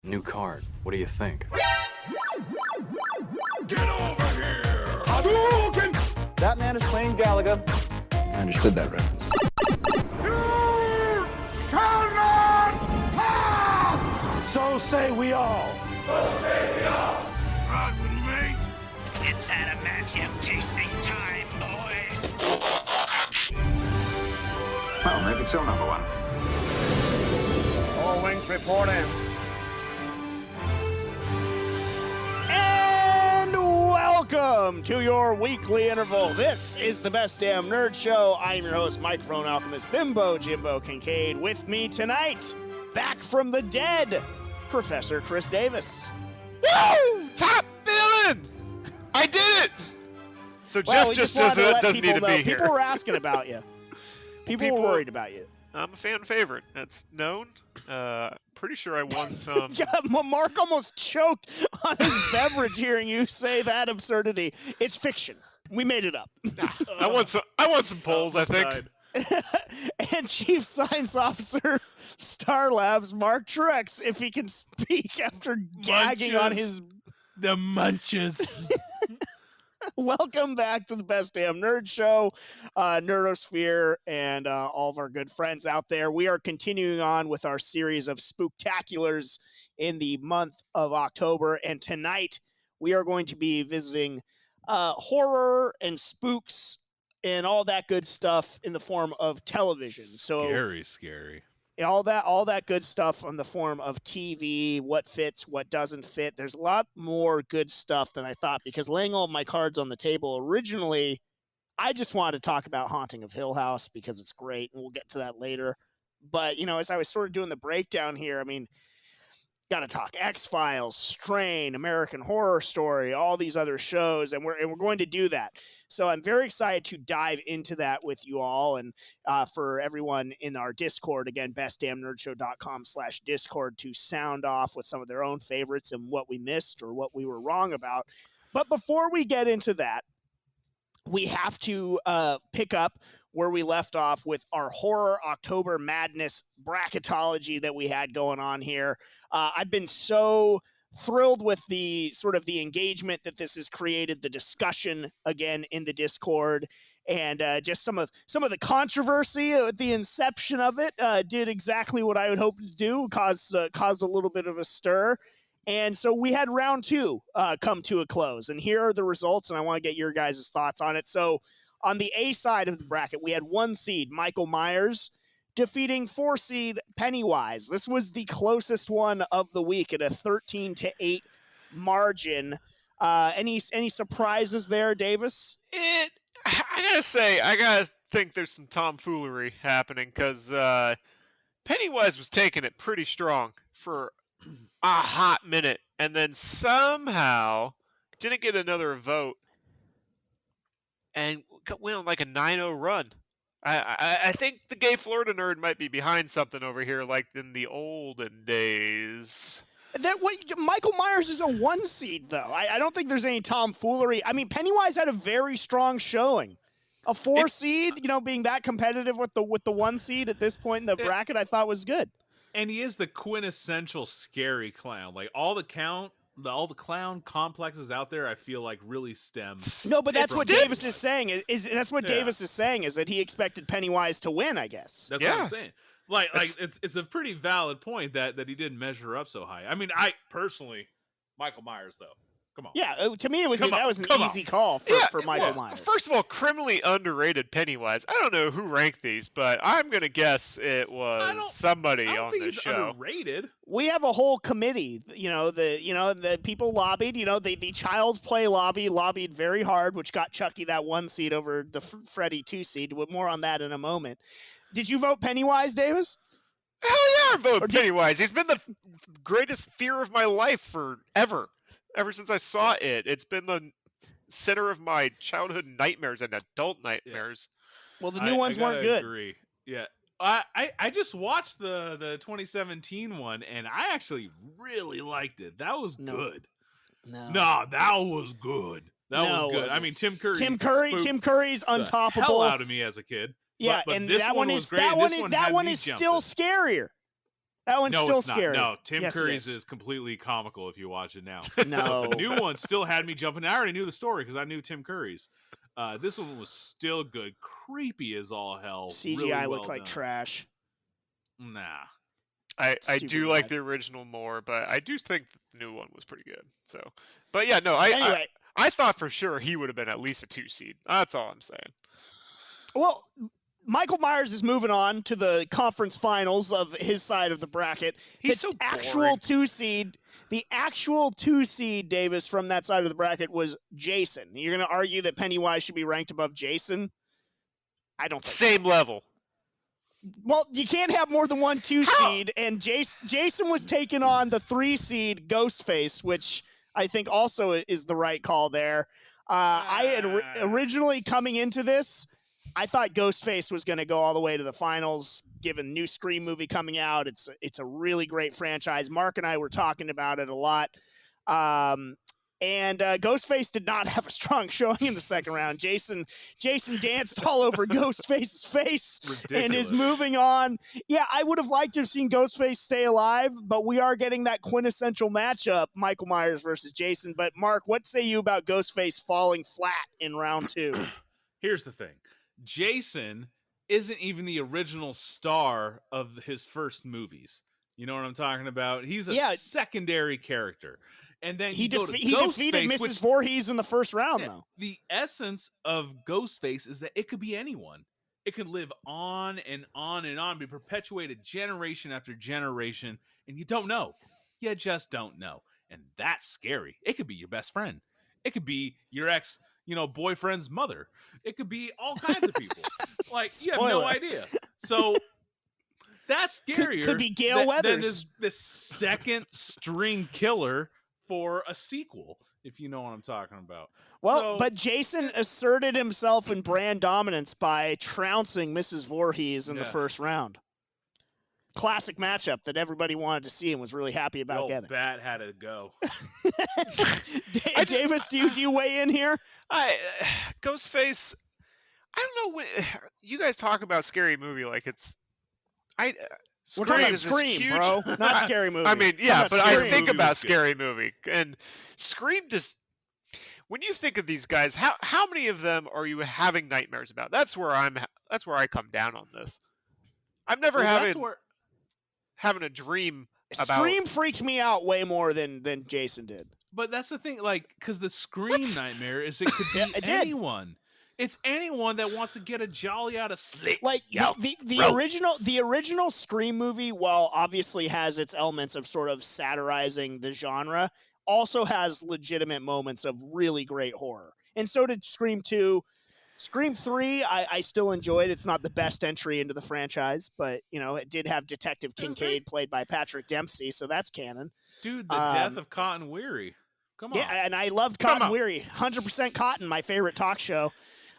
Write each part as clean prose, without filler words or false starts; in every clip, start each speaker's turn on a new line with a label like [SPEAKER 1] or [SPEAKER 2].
[SPEAKER 1] New card. What do you think?
[SPEAKER 2] Get over here!
[SPEAKER 3] Hadouken! That man is playing Galaga.
[SPEAKER 4] I understood that reference.
[SPEAKER 3] You shall not pass! So say we all.
[SPEAKER 2] Ride with me?
[SPEAKER 5] It's adamantium tasting time, boys.
[SPEAKER 4] Well, make it so, number one.
[SPEAKER 3] All wings reporting.
[SPEAKER 6] And welcome to your weekly interval. This is the Best Damn Nerd Show. I'm your host, microphone alchemist Bimbo Jimbo Kincaid. With me tonight, back from the dead, Professor Chris Davis.
[SPEAKER 7] Woo! Top villain! I did it! So
[SPEAKER 6] Well,
[SPEAKER 7] Jeff just
[SPEAKER 6] wanted to let
[SPEAKER 7] doesn't
[SPEAKER 6] people
[SPEAKER 7] need to
[SPEAKER 6] know.
[SPEAKER 7] be here.
[SPEAKER 6] People were asking about you. People were worried about you.
[SPEAKER 7] I'm a fan favorite. That's known. Pretty sure I won some.
[SPEAKER 6] Yeah, Mark almost choked on his beverage hearing you say that absurdity. It's fiction. We made it up.
[SPEAKER 7] I won some polls, I think.
[SPEAKER 6] And Chief Science Officer Star Labs Mark Trex, if he can speak after gagging on his
[SPEAKER 8] The munches.
[SPEAKER 6] Welcome back to the Best Damn Nerd Show, Nerdosphere, and all of our good friends out there. We are continuing on with our series of spooktaculars in the month of October, and tonight we are going to be visiting horror and spooks and all that good stuff in the form of television. So
[SPEAKER 8] Scary.
[SPEAKER 6] all that good stuff on the form of TV, what fits, what doesn't fit. There's a lot more good stuff than I thought, because laying all my cards on the table, originally I just wanted to talk about Haunting of Hill House because it's great, and we'll get to that later. But, you know, as I was sort of doing the breakdown here, I mean, got to talk X-Files, Strain, American Horror Story, all these other shows, and we're going to do that. So I'm very excited to dive into that with you all, and for everyone in our Discord, again, bestdamnnerdshow.com/Discord, to sound off with some of their own favorites and what we missed or what we were wrong about. But before we get into that, we have to pick up where we left off with our Horror October Madness bracketology that we had going on here. I've been so thrilled with the sort of the engagement that this has created, the discussion again in the Discord, and just some of the controversy at the inception of it did exactly what I would hope to do, caused a little bit of a stir. And so we had round two come to a close, and here are the results, and I want to get your guys' thoughts on it. So on the A side of the bracket, we had 1 seed Michael Myers defeating 4 seed Pennywise. This was the closest one of the week at a 13-8 margin. Any surprises there, Davis?
[SPEAKER 7] I gotta think there's some tomfoolery happening, because Pennywise was taking it pretty strong for a hot minute, and then somehow didn't get another vote and went on like a 9-0 run. I think the gay Florida nerd might be behind something over here, like in the olden days.
[SPEAKER 6] Michael Myers is a 1 seed, though. I don't think there's any tomfoolery. I mean, Pennywise had a very strong showing. A 4 seed, you know, being that competitive with the 1 seed at this point in the bracket, I thought was good.
[SPEAKER 8] And he is the quintessential scary clown. Like all the clown complexes out there, I feel like really stem.
[SPEAKER 6] No, but that's what Davis is saying. Davis is saying is that he expected Pennywise to win, I guess.
[SPEAKER 8] That's what I'm saying. Like it's a pretty valid point that he didn't measure up so high. I mean, I personally, Michael Myers though. Come on.
[SPEAKER 6] Yeah, to me that was an easy call for Michael Myers.
[SPEAKER 7] First of all, criminally underrated Pennywise. I don't know who ranked these, but I'm gonna guess it was somebody on the show.
[SPEAKER 8] Underrated.
[SPEAKER 6] We have a whole committee. The people lobbied. The Child's Play lobbied very hard, which got Chucky that 1 seed over the Freddy 2 seed. More on that in a moment. Did you vote Pennywise, Davis?
[SPEAKER 7] Hell yeah, I voted Pennywise. He's been the greatest fear of my life forever. Ever since I saw it, it's been the center of my childhood nightmares and adult nightmares.
[SPEAKER 6] Well, the new ones weren't good.
[SPEAKER 8] Agree. Yeah, I just watched the 2017 one, and I actually really liked it. That was good. No, that was good. That was good. I mean, Tim Curry's
[SPEAKER 6] untoppable.
[SPEAKER 8] The hell out of me as a kid.
[SPEAKER 6] Yeah,
[SPEAKER 8] but
[SPEAKER 6] and
[SPEAKER 8] this
[SPEAKER 6] that one is
[SPEAKER 8] was great.
[SPEAKER 6] that one is still scarier. That one's
[SPEAKER 8] No,
[SPEAKER 6] still
[SPEAKER 8] it's
[SPEAKER 6] scary.
[SPEAKER 8] not. No, Tim
[SPEAKER 6] Yes, it
[SPEAKER 8] Curry's
[SPEAKER 6] is.
[SPEAKER 8] is completely comical if you watch it now.
[SPEAKER 6] No.
[SPEAKER 8] But the new one still had me jumping. I already knew the story because I knew Tim Curry's. This one was still good. Creepy as all hell.
[SPEAKER 6] CGI
[SPEAKER 8] really well
[SPEAKER 6] looked like
[SPEAKER 8] done.
[SPEAKER 6] trash.
[SPEAKER 8] Nah.
[SPEAKER 7] I
[SPEAKER 6] Super
[SPEAKER 7] do like
[SPEAKER 6] bad.
[SPEAKER 7] the original more, but I do think the new one was pretty good. So, but yeah, no,
[SPEAKER 6] Anyway,
[SPEAKER 7] I thought for sure he would have been at least a 2 seed. That's all I'm saying.
[SPEAKER 6] well, Michael Myers is moving on to the conference finals of his side of the bracket.
[SPEAKER 7] He's
[SPEAKER 6] the
[SPEAKER 7] so
[SPEAKER 6] actual
[SPEAKER 7] boring.
[SPEAKER 6] 2 seed, the actual 2 seed, Davis, from that side of the bracket was Jason. You're going to argue that Pennywise should be ranked above Jason? I don't think
[SPEAKER 7] Same level.
[SPEAKER 6] Well, you can't have more than 1 2 seed, and Jason was taking on the 3 seed Ghostface, which I think also is the right call there. I had originally coming into this, I thought Ghostface was going to go all the way to the finals, given new Scream movie coming out. It's a really great franchise. Mark and I were talking about it a lot. And Ghostface did not have a strong showing in the second round. Jason danced all over Ghostface's face.
[SPEAKER 8] Ridiculous.
[SPEAKER 6] And is moving on. Yeah, I would have liked to have seen Ghostface stay alive, but we are getting that quintessential matchup, Michael Myers versus Jason. But Mark, what say you about Ghostface falling flat in round 2?
[SPEAKER 8] Here's the thing. Jason isn't even the original star of his first movies. You know what I'm talking about? He's a secondary character. And then
[SPEAKER 6] he
[SPEAKER 8] defeated
[SPEAKER 6] Mrs. Voorhees in the first round, though.
[SPEAKER 8] The essence of Ghostface is that it could be anyone. It could live on and on and on, be perpetuated generation after generation, and you don't know. You just don't know. And that's scary. It could be your best friend. It could be your ex, boyfriend's mother. It could be all kinds of people. Like, you have no idea. So that's scarier
[SPEAKER 6] could be Gale Weathers.
[SPEAKER 8] than this second string killer for a sequel, if you know what I'm talking about.
[SPEAKER 6] Well, but Jason asserted himself in brand dominance by trouncing Mrs. Voorhees in the first round. Classic matchup that everybody wanted to see and was really happy about getting.
[SPEAKER 8] Bat had to go.
[SPEAKER 6] Davis, do you weigh in here?
[SPEAKER 7] Ghostface, I don't know when you guys talk about scary movie like it's
[SPEAKER 6] we're talking about Scream, bro, not Scary Movie.
[SPEAKER 7] I mean, yeah, but I think about
[SPEAKER 8] Scary
[SPEAKER 7] Movie and Scream. Just when you think of these guys, how many of them are you having nightmares about? That's where I come down on this. I'm never having a dream about.
[SPEAKER 6] Scream freaked me out way more than Jason did.
[SPEAKER 8] But that's the thing, like, because the Scream nightmare is it could be anyone. It's anyone that wants to get a jolly out of sleep.
[SPEAKER 6] Like the original Scream movie, while obviously has its elements of sort of satirizing the genre, also has legitimate moments of really great horror. And so did Scream 2. Scream 3, I still enjoyed. It's not the best entry into the franchise, but it did have Detective Kincaid played by Patrick Dempsey, so that's canon.
[SPEAKER 8] Dude, the death of Cotton Weary. Come on.
[SPEAKER 6] Yeah, and I loved Cotton Weary. 100% Cotton, my favorite talk show.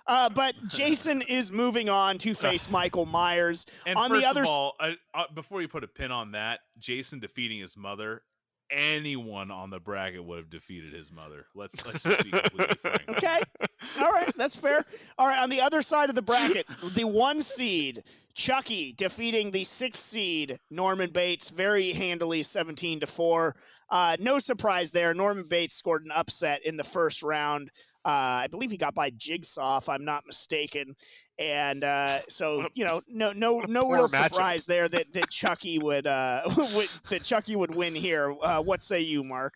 [SPEAKER 6] But Jason is moving on to face Michael Myers.
[SPEAKER 8] And
[SPEAKER 6] on
[SPEAKER 8] first
[SPEAKER 6] the other
[SPEAKER 8] of all, before you put a pin on that, Jason defeating his mother, anyone on the bracket would have defeated his mother. Let's just be completely frank.
[SPEAKER 6] Okay. All right, that's fair. All right, on the other side of the bracket, the 1 seed, Chucky defeating the 6th seed, Norman Bates, very handily 17-4. No surprise there. Norman Bates scored an upset in the first round. I believe he got by Jigsaw, if I'm not mistaken. And so, no real surprise there that Chucky would win here. What say you, Mark?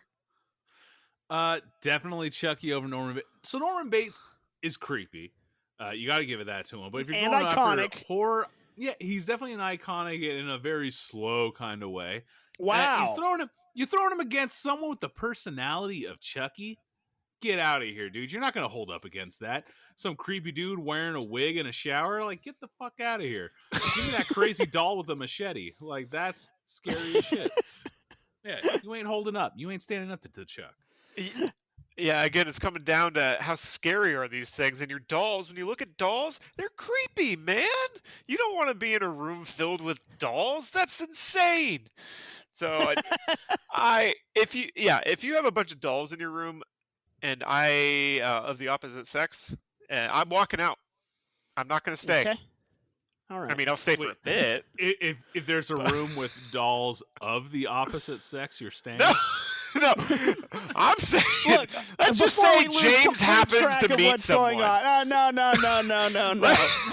[SPEAKER 8] Definitely Chucky over Norman Bates. So Norman Bates is creepy. You got to give it that to him. But if you're going after horror, yeah, he's definitely an iconic in a very slow kind of way.
[SPEAKER 6] Wow.
[SPEAKER 8] You're throwing him against someone with the personality of Chucky. Get out of here, dude. You're not going to hold up against that. Some creepy dude wearing a wig in a shower. Like, get the fuck out of here. Give me that crazy doll with a machete. Like, that's scary as shit. Yeah, you ain't holding up. You ain't standing up to Chuck.
[SPEAKER 7] Yeah, again, it's coming down to how scary are these things. And your dolls, when you look at dolls, they're creepy, man. You don't want to be in a room filled with dolls. That's insane. So, if you have a bunch of dolls in your room, and I of the opposite sex, I'm walking out. I'm not going to stay.
[SPEAKER 6] Okay. All right.
[SPEAKER 7] I mean, I'll stay for a bit.
[SPEAKER 8] If there's a room with dolls of the opposite sex, you're staying.
[SPEAKER 7] No, I'm saying.
[SPEAKER 6] Look,
[SPEAKER 7] let's just say James happens to meet
[SPEAKER 6] what's
[SPEAKER 7] someone.
[SPEAKER 6] Going on. No.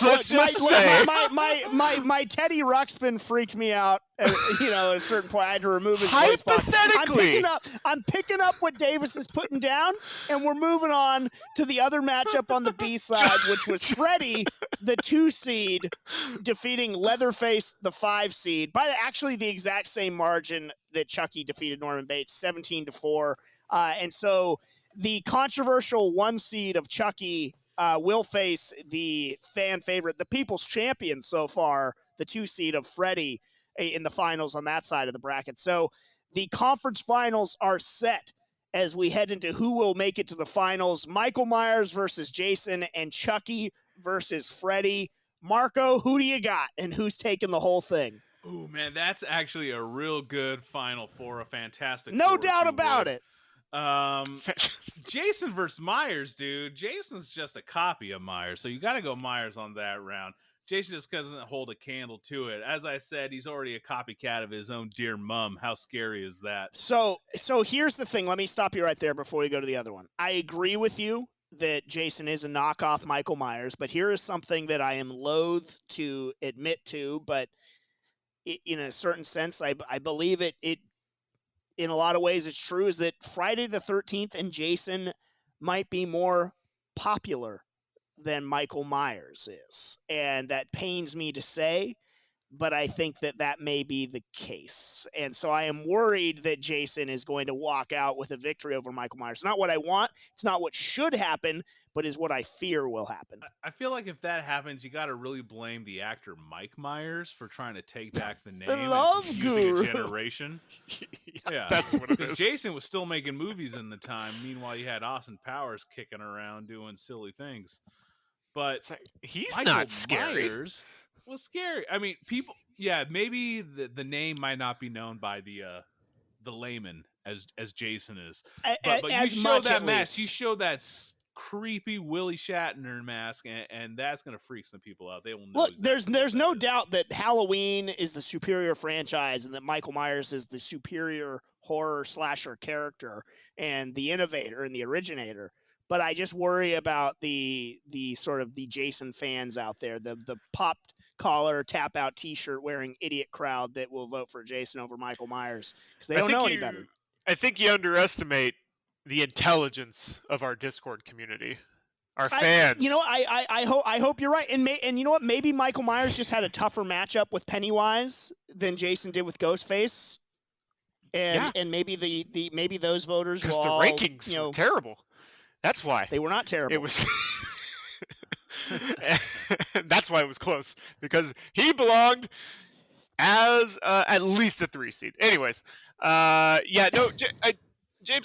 [SPEAKER 7] Let's just say
[SPEAKER 6] my Teddy Ruxpin freaked me out. At a certain point, I had to remove his voice box.
[SPEAKER 7] Hypothetically,
[SPEAKER 6] I'm picking up what Davis is putting down, and we're moving on to the other matchup on the B side, which was Freddy, the 2 seed, defeating Leatherface, the 5 seed, by actually the exact same margin that Chucky defeated Norman Bates, 17-4. And so the controversial 1 seed of Chucky will face the fan favorite, the people's champion so far, the 2 seed of Freddy in the finals on that side of the bracket. So the conference finals are set as we head into who will make it to the finals. Michael Myers versus Jason and Chucky versus Freddy. Marco, who do you got and who's taking the whole thing?
[SPEAKER 8] Ooh, man, that's actually a real good Final Four, a fantastic.
[SPEAKER 6] No doubt about it.
[SPEAKER 8] Jason versus Myers, dude. Jason's just a copy of Myers, so you got to go Myers on that round. Jason just doesn't hold a candle to it. As I said, he's already a copycat of his own dear mom. How scary is that?
[SPEAKER 6] So here's the thing. Let me stop you right there before we go to the other one. I agree with you that Jason is a knockoff Michael Myers, but here is something that I am loath to admit to, but in a certain sense, I believe it in a lot of ways it's true, is that Friday the 13th and Jason might be more popular than Michael Myers is. And that pains me to say, but I think that may be the case. And so I am worried that Jason is going to walk out with a victory over Michael Myers. Not what I want. It's not what should happen, but is what I fear will happen.
[SPEAKER 8] I feel like if that happens, you got to really blame the actor Mike Myers for trying to take back the name
[SPEAKER 6] The love
[SPEAKER 8] and
[SPEAKER 6] guru.
[SPEAKER 8] a generation. Yeah,
[SPEAKER 7] that's what it is.
[SPEAKER 8] Jason was still making movies in the time. Meanwhile, you had Austin Powers kicking around doing silly things. But
[SPEAKER 7] he's
[SPEAKER 8] Michael
[SPEAKER 7] not scary.
[SPEAKER 8] Myers was scary. I mean, people. Yeah, maybe the name might not be known by the layman as Jason is. But you show that mask. You show that creepy Willie Shatner mask, and that's gonna freak some people out. They will know.
[SPEAKER 6] Look, there's no doubt that Halloween is the superior franchise, and that Michael Myers is the superior horror slasher character and the innovator and the originator. But I just worry about the sort of the Jason fans out there, the popped collar, tap out T-shirt wearing idiot crowd that will vote for Jason over Michael Myers because they don't know any better.
[SPEAKER 7] I think you underestimate the intelligence of our Discord community, our fans.
[SPEAKER 6] I hope you're right, and you know what? Maybe Michael Myers just had a tougher matchup with Pennywise than Jason did with Ghostface, and maybe maybe those voters will
[SPEAKER 7] the rankings were terrible. That's why
[SPEAKER 6] they were not terrible.
[SPEAKER 7] It was. That's why it was close, because he belonged as at least a 3 seed. Anyways, James,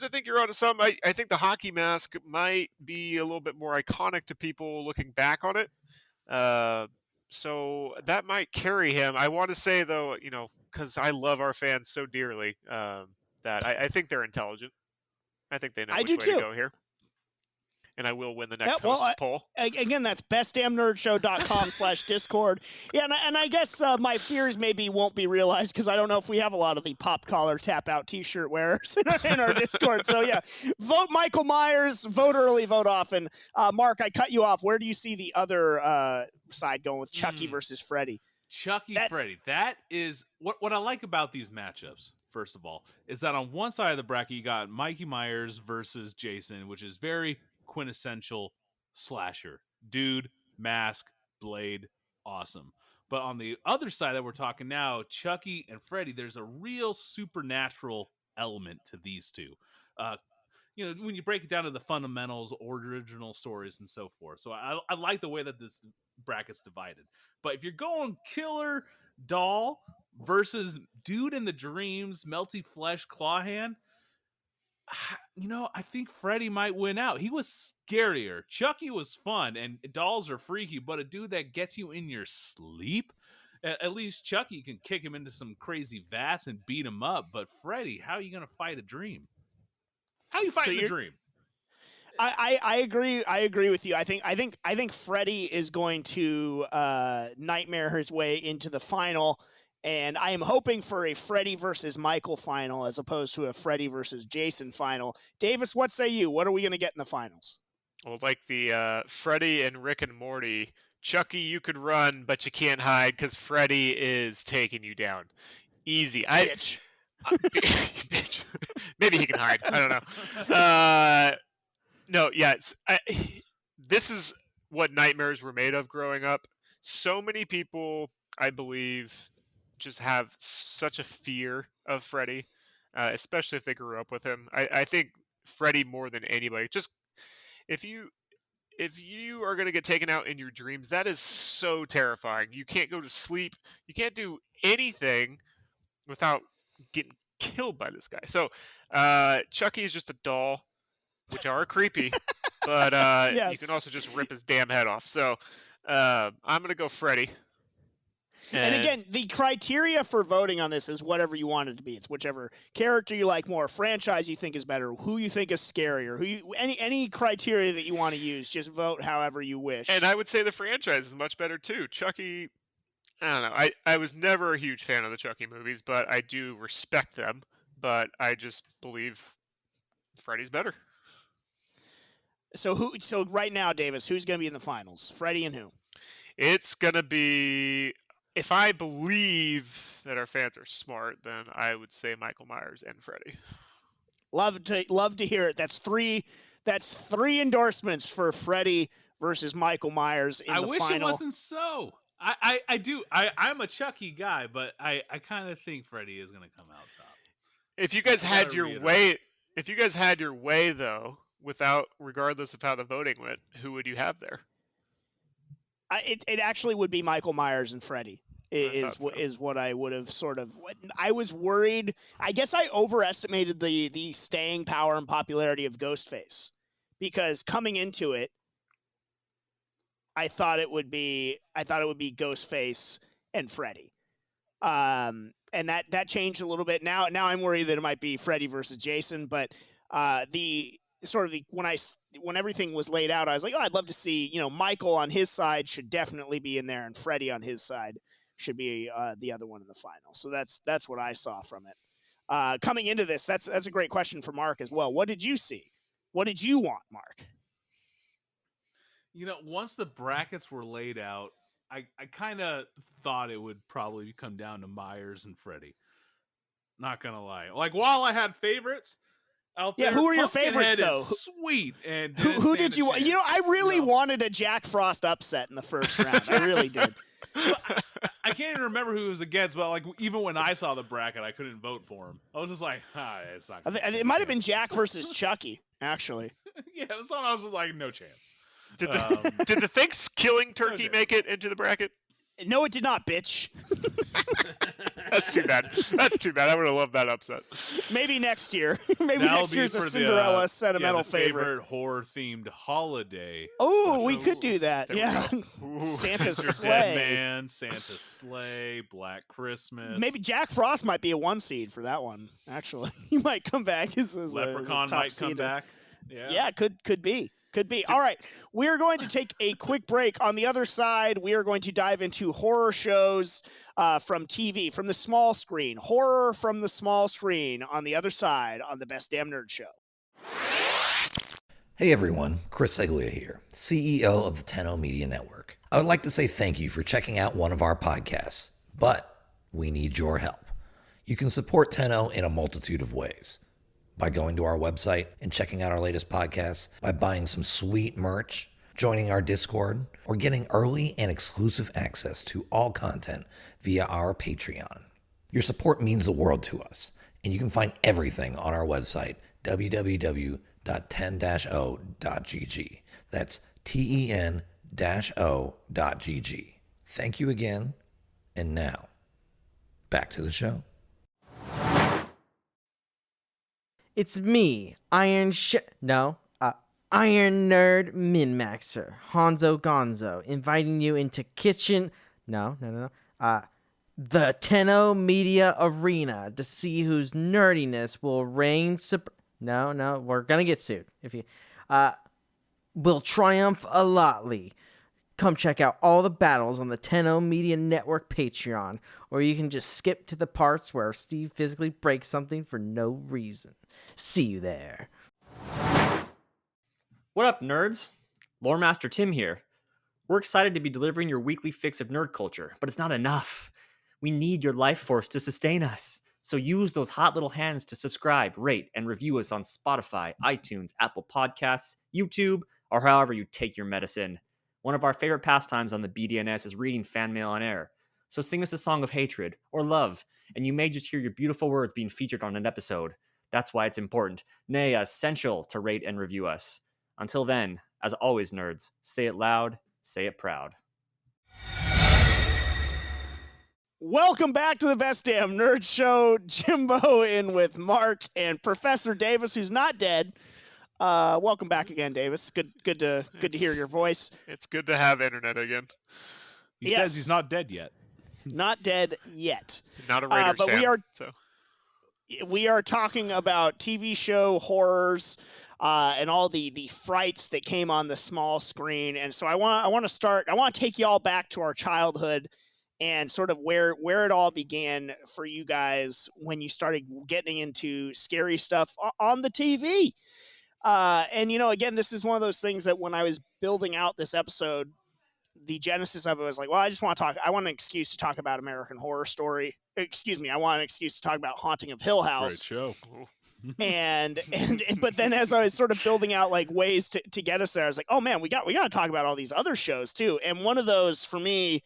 [SPEAKER 7] I think you're onto something. I think the hockey mask might be a little bit more iconic to people looking back on it. So that might carry him. I want to say though, because I love our fans so dearly, that I think they're intelligent. I think they know which way to go here. And I will win the next host poll.
[SPEAKER 6] Again, that's bestdamnnerdshow.com/Discord. Yeah, and I guess my fears maybe won't be realized because I don't know if we have a lot of the pop collar tap out T-shirt wearers in our Discord. So yeah, vote Michael Myers, vote early, vote often. Mark, I cut you off. Where do you see the other side going with Chucky versus Freddy?
[SPEAKER 8] Freddy. That is what I like about these matchups. First of all, is that on one side of the bracket you got Mikey Myers versus Jason, which is very quintessential slasher. Dude, mask, blade, awesome. But on the other side that we're talking now, Chucky and Freddy, there's a real supernatural element to these two. When you break it down to the fundamentals, original stories, and so forth. So I like the way that this bracket's divided. But if you're going killer doll versus dude in the dreams, melty flesh, claw hand, I think Freddy might win out. He was scarier. Chucky was fun, and dolls are freaky, but a dude that gets you in your sleep, at least Chucky can kick him into some crazy vats and beat him up. But Freddy, how are you going to fight a dream? How are you fighting a dream?
[SPEAKER 6] I agree. I agree with you. I think Freddy is going to nightmare his way into the final, and I am hoping for a Freddy versus Michael final as opposed to a Freddy versus Jason final. Davis, what say you? What are we going to get in the finals?
[SPEAKER 7] Well, like the Freddy and Rick and Morty, Chucky, you could run, but you can't hide because Freddy is taking you down. Easy.
[SPEAKER 6] Bitch.
[SPEAKER 7] Bitch. Maybe he can hide. I don't know. No, yeah. This is what nightmares were made of growing up. So many people, I believe, just have such a fear of Freddy, especially if they grew up with him. I think Freddy more than anybody. Just if you are going to get taken out in your dreams, that is so terrifying. You can't go to sleep. You can't do anything without getting killed by this guy. So Chucky is just a doll, which are creepy, but
[SPEAKER 6] Yes.
[SPEAKER 7] you can also just rip his damn head off. So I'm going to go Freddy.
[SPEAKER 6] And again, the criteria for voting on this is whatever you want it to be. It's whichever character you like more, franchise you think is better, who you think is scarier, any criteria that you want to use. Just vote however you wish.
[SPEAKER 7] And I would say the franchise is much better too. Chucky, I don't know. I was never a huge fan of the Chucky movies, but I do respect them. But I just believe Freddy's better.
[SPEAKER 6] So right now, Davis, who's going to be in the finals? Freddy and who?
[SPEAKER 7] It's going to be, if I believe that our fans are smart, then I would say Michael Myers and Freddy.
[SPEAKER 6] Love to hear it. That's three endorsements for Freddy versus Michael Myers in the final.
[SPEAKER 8] I wish it wasn't so. I do. I'm a Chucky guy, but I kind of think Freddy is going to come out top.
[SPEAKER 7] If you guys had your way, though, regardless of how the voting went, who would you have there?
[SPEAKER 6] It actually would be Michael Myers and Freddy. Is what I would have sort of. I was worried. I guess I overestimated the staying power and popularity of Ghostface, because coming into it, I thought it would be Ghostface and Freddy, and that changed a little bit. Now I'm worried that it might be Freddy versus Jason. But when everything was laid out, I was like, oh, I'd love to see, Michael on his side should definitely be in there, and Freddy on his side should be the other one in the final. So that's what I saw from it. Coming into this, that's a great question for Mark as well. What did you see? What did you want, Mark?
[SPEAKER 8] Once the brackets were laid out, I kind of thought it would probably come down to Myers and Freddy. Not gonna lie. Like, while I had favorites out there,
[SPEAKER 6] who are your favorites though?
[SPEAKER 8] Sweet. And
[SPEAKER 6] who did you want? I really wanted a Jack Frost upset in the first round. I really did.
[SPEAKER 8] I can't even remember who it was against, but like, even when I saw the bracket, I couldn't vote for him. I was just like, it's not.
[SPEAKER 6] It might have been Jack versus Chucky, actually.
[SPEAKER 8] Yeah, it was something I was just like, no chance.
[SPEAKER 7] Did the Thanksgiving turkey make it into the bracket?
[SPEAKER 6] No, it did not, bitch.
[SPEAKER 7] That's too bad. I would have loved that upset.
[SPEAKER 6] Maybe next year. Maybe next year's a Cinderella sentimental favorite.
[SPEAKER 8] Horror-themed holiday.
[SPEAKER 6] Oh, we could do that. Yeah. Santa's sleigh.
[SPEAKER 8] Dead Man, Santa's sleigh, Black Christmas.
[SPEAKER 6] Maybe Jack Frost might be a 1 seed for that one, actually. He might come back as
[SPEAKER 8] Leprechaun
[SPEAKER 6] as a top
[SPEAKER 8] might come back.
[SPEAKER 6] Yeah, could be. Could be. All right. We're going to take a quick break. On the other side, we are going to dive into horror shows from TV, from the small screen. Horror from the small screen on the other side on the Best Damn Nerd Show.
[SPEAKER 9] Hey everyone, Chris Seglia here, CEO of the Tenno Media Network. I would like to say thank you for checking out one of our podcasts, but we need your help. You can support Tenno in a multitude of ways. By going to our website and checking out our latest podcasts, by buying some sweet merch, joining our Discord, or getting early and exclusive access to all content via our Patreon. Your support means the world to us, and you can find everything on our website, www.ten-o.gg. That's ten-o.gg. Thank you again, and now, back to the show.
[SPEAKER 10] It's me, Iron Nerd Min-Maxer, Hanzo Gonzo, inviting you into the Tenno Media Arena to see whose nerdiness will reign we're gonna get sued. will triumph a lotly. Come check out all the battles on the 10 Media Network Patreon, or you can just skip to the parts where Steve physically breaks something for no reason. See you there.
[SPEAKER 11] What up, nerds? Lore Master Tim here. We're excited to be delivering your weekly fix of nerd culture, but it's not enough. We need your life force to sustain us. So use those hot little hands to subscribe, rate, and review us on Spotify, iTunes, Apple Podcasts, YouTube, or however you take your medicine. One of our favorite pastimes on the BDNS is reading fan mail on air. So sing us a song of hatred or love, and you may just hear your beautiful words being featured on an episode. That's why it's important, nay, essential to rate and review us. Until then, as always, nerds, say it loud, say it proud.
[SPEAKER 6] Welcome back to the Best Damn Nerd Show. Jimbo in with Mark and Professor Davis, who's not dead. Welcome back again, Davis. Good to hear your voice.
[SPEAKER 7] It's good to have internet again.
[SPEAKER 8] He says he's not dead yet.
[SPEAKER 6] Not dead yet.
[SPEAKER 7] Not a Raiders
[SPEAKER 6] but
[SPEAKER 7] fan.
[SPEAKER 6] We are talking about TV show horrors and all the frights that came on the small screen. And so I want to take you all back to our childhood and sort of where it all began for you guys when you started getting into scary stuff on the TV. And, again, this is one of those things that when I was building out this episode, the genesis of it was like, well, I want an excuse to talk about American Horror Story. Excuse me. I want an excuse to talk about Haunting of Hill House.
[SPEAKER 8] Great show.
[SPEAKER 6] But then as I was sort of building out like ways to get us there, I was like, oh man, we got to talk about all these other shows too. And one of those for me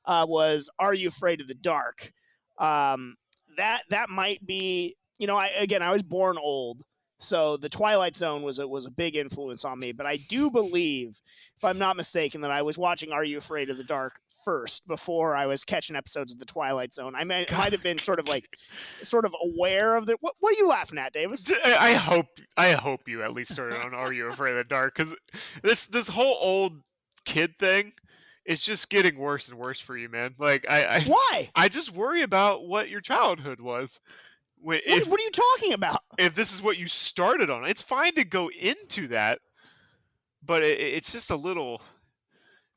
[SPEAKER 6] was Are You Afraid of the Dark? That might be, I was born old. So the Twilight Zone was a big influence on me, but I do believe, if I'm not mistaken, that I was watching Are You Afraid of the Dark first before I was catching episodes of the Twilight Zone. I might have been sort of aware of the. What are you laughing at, Davis?
[SPEAKER 7] I hope you at least started on Are You Afraid of the Dark, because this whole old kid thing is just getting worse and worse for you, man. Like
[SPEAKER 6] why?
[SPEAKER 7] I just worry about what your childhood was.
[SPEAKER 6] What are you talking about?
[SPEAKER 7] If this is what you started on, it's fine to go into that, but it's just a little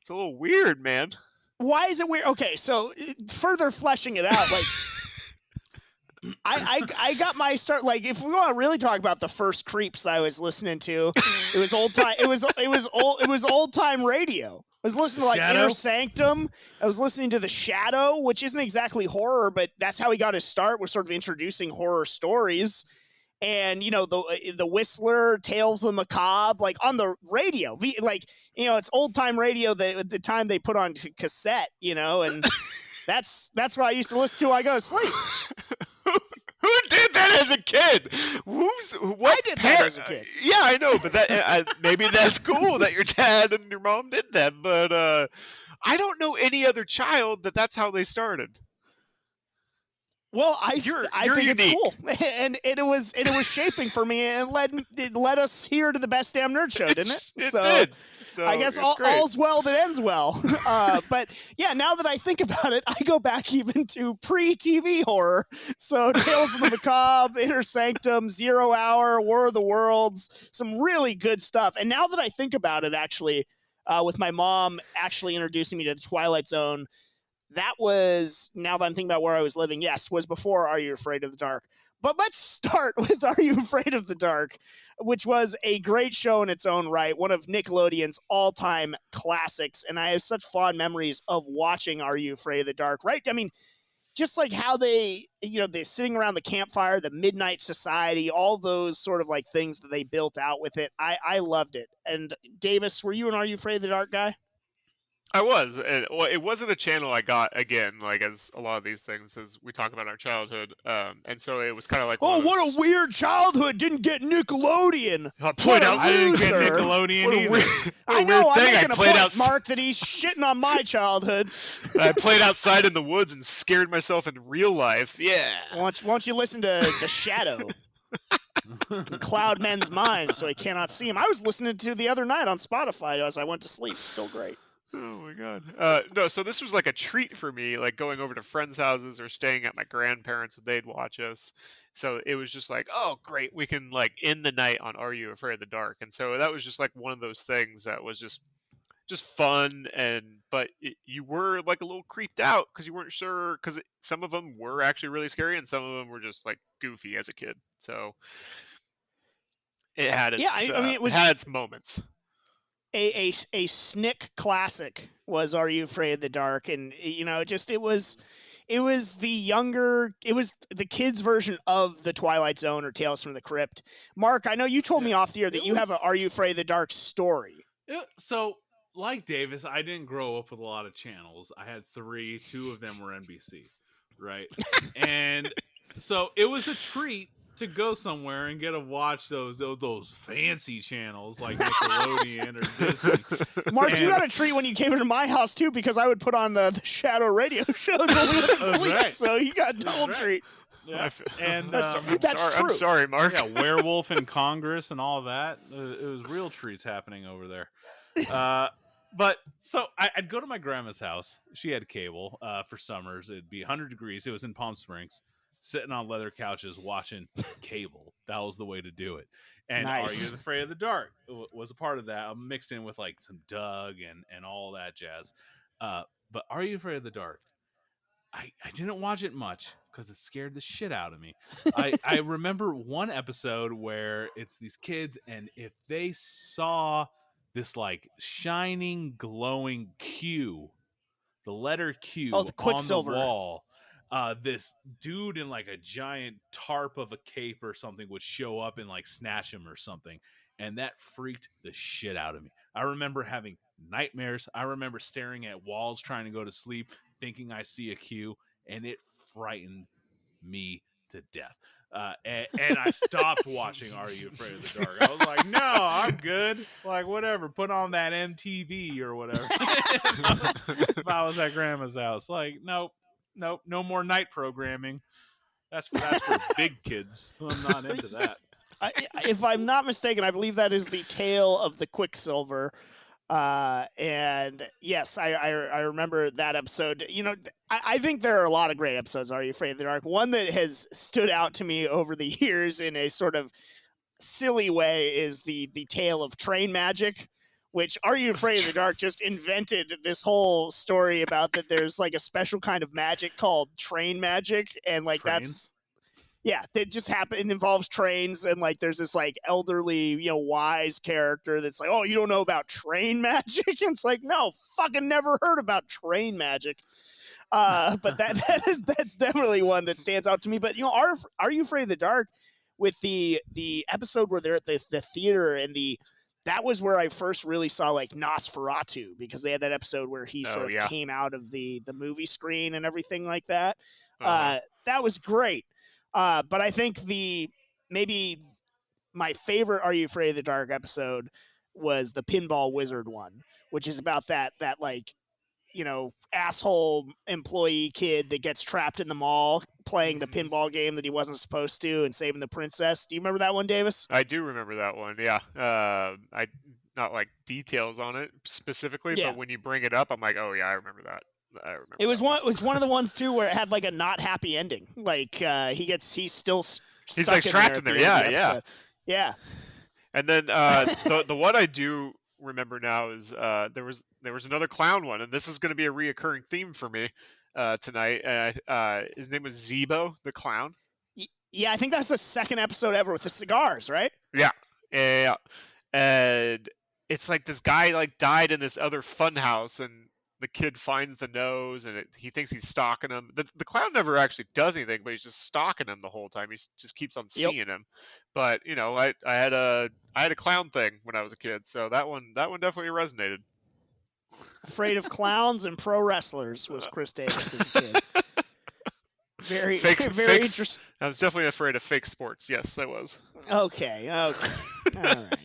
[SPEAKER 7] weird, man.
[SPEAKER 6] Why is it weird? Okay, so further fleshing it out, like I got my start. Like, if we want to really talk about the first creeps I was listening to, it was old time. It was old time radio. I was listening to like
[SPEAKER 8] Shadow?
[SPEAKER 6] Inner Sanctum. I was listening to The Shadow, which isn't exactly horror, but that's how he got his start. Was sort of introducing horror stories, and the Whistler, Tales of the Macabre, like on the radio. It's old time radio that at the time they put on cassette, and that's what I used to listen to when I go to sleep.
[SPEAKER 7] Who did that as a kid?
[SPEAKER 6] I did that as a kid.
[SPEAKER 7] Yeah, I know, but that maybe that's cool that your dad and your mom did that. But I don't know any other child that's how they started.
[SPEAKER 6] Well, I think
[SPEAKER 7] unique.
[SPEAKER 6] it's cool, and it was shaping for me, and it led us here to the Best Damn Nerd Show, didn't it?
[SPEAKER 7] It did. So
[SPEAKER 6] I guess all's well that ends well. But yeah, now that I think about it, I go back even to pre-TV horror. So Tales of the Macabre, Inner Sanctum, 0 Hour, War of the Worlds, some really good stuff. And now that I think about it, actually, with my mom actually introducing me to the Twilight Zone, that was, now that I'm thinking about where I was living, yes, was before Are You Afraid of the Dark. But let's start with Are You Afraid of the Dark, which was a great show in its own right, one of Nickelodeon's all-time classics, and I have such fond memories of watching Are You Afraid of the Dark, right? I mean, just like how they're sitting around the campfire, the Midnight Society, all those sort of like things that they built out with it. I loved it. And Davis, were you an Are You Afraid of the Dark guy?
[SPEAKER 7] I was. It wasn't a channel I got, again, like as a lot of these things, as we talk about our childhood. And so it was kind of like,
[SPEAKER 6] oh, what a weird childhood. Didn't get Nickelodeon.
[SPEAKER 7] I
[SPEAKER 8] didn't get Nickelodeon either.
[SPEAKER 6] I know, I'm making a point, Mark, that he's shitting on my childhood.
[SPEAKER 7] I played outside in the woods and scared myself in real life. Yeah.
[SPEAKER 6] Why don't you listen to The Shadow? Cloud men's minds so he cannot see him. I was listening to the other night on Spotify as I went to sleep. Still great.
[SPEAKER 7] Oh my god. No, so this was like a treat for me, like going over to friends' houses or staying at my grandparents when they'd watch us. So it was just like, oh great, we can like end the night on Are You Afraid of the Dark? And so that was just like one of those things that was just fun, but you were like a little creeped out because you weren't sure, because some of them were actually really scary and some of them were just like goofy as a kid. So it had its it had its moments.
[SPEAKER 6] A SNCC classic was Are You Afraid of the Dark? And it was the kids version of the Twilight Zone or Tales from the Crypt. Mark, I know you told me off the air that you have a Are You Afraid of the Dark story.
[SPEAKER 8] So like Davis, I didn't grow up with a lot of channels. I had 3, 2 of them were NBC, right? And so it was a treat to go somewhere and get to watch those fancy channels like Nickelodeon or Disney.
[SPEAKER 6] Mark, you got a treat when you came into my house too, because I would put on the Shadow radio shows when we went to sleep.
[SPEAKER 8] Right.
[SPEAKER 6] So you got a double treat.
[SPEAKER 8] Yeah. And
[SPEAKER 6] that's true.
[SPEAKER 7] I'm sorry, Mark.
[SPEAKER 8] Yeah, Werewolf in Congress and all that. It was real treats happening over there. But so I'd go to my grandma's house. She had cable for summers. It'd be 100 degrees. It was in Palm Springs. Sitting on leather couches watching cable. That was the way to do it. And
[SPEAKER 6] nice.
[SPEAKER 8] Are You Afraid of the Dark was a part of that. Mixed in with like some Doug and all that jazz. But Are You Afraid of the Dark? I didn't watch it much because it scared the shit out of me. I remember one episode where it's these kids, and if they saw this like shining, glowing Q, the letter Q
[SPEAKER 6] the Quicksilver
[SPEAKER 8] on the wall, this dude in like a giant tarp of a cape or something would show up and like snatch him or something. And that freaked the shit out of me. I remember having nightmares. I remember staring at walls trying to go to sleep, thinking I see a Q, and it frightened me to death. And I stopped watching Are You Afraid of the Dark? I was like, no, I'm good. Like, whatever. Put on that MTV or whatever. If I was at grandma's house. Like, nope, no more night programming. That's for big kids. I'm not into that.
[SPEAKER 6] If I'm not mistaken, I believe that is the tale of the Quicksilver. And yes, I remember that episode. I think there are a lot of great episodes. Are You Afraid of the Dark? One that has stood out to me over the years in a sort of silly way is the tale of train magic, which Are You Afraid of the Dark just invented this whole story about that there's like a special kind of magic called train magic. And like
[SPEAKER 8] Trains?
[SPEAKER 6] that just happened. It involves trains, and like there's this like elderly, wise character that's like, oh, you don't know about train magic? And it's like, no, fucking never heard about train magic. But that's definitely one that stands out to me. But Are You Afraid of the Dark, with the episode where they're at the theater, and that was where I first really saw like Nosferatu, because they had that episode where he sort of came out of the movie screen and everything like that. That was great. But I think maybe my favorite Are You Afraid of the Dark episode was the Pinball Wizard one, which is about that like, asshole employee kid that gets trapped in the mall playing the pinball game that he wasn't supposed to and saving the princess. Do you remember that one, Davis?
[SPEAKER 7] I do remember that one. Yeah. I not like details on it specifically, but when you bring it up, I'm like, oh yeah, I remember that.
[SPEAKER 6] It was one of the ones too where it had like a not happy ending. Like he's still stuck
[SPEAKER 7] like trapped in there.
[SPEAKER 6] Yeah.
[SPEAKER 7] And then the one I do remember now is there was another clown one, and this is going to be a reoccurring theme for me tonight. His name was Zebo the Clown.
[SPEAKER 6] Yeah, I think that's the second episode ever with the cigars, right?
[SPEAKER 7] Yeah. And it's like this guy like died in this other fun house, and the kid finds the nose, and he thinks he's stalking him. The clown never actually does anything, but he's just stalking him the whole time. He just keeps on seeing him. But I had a clown thing when I was a kid, so that one definitely resonated.
[SPEAKER 6] Afraid of clowns and pro wrestlers was Chris Davis as a kid. Very interesting.
[SPEAKER 7] I was definitely afraid of fake sports. Yes, I was.
[SPEAKER 6] Okay. All right.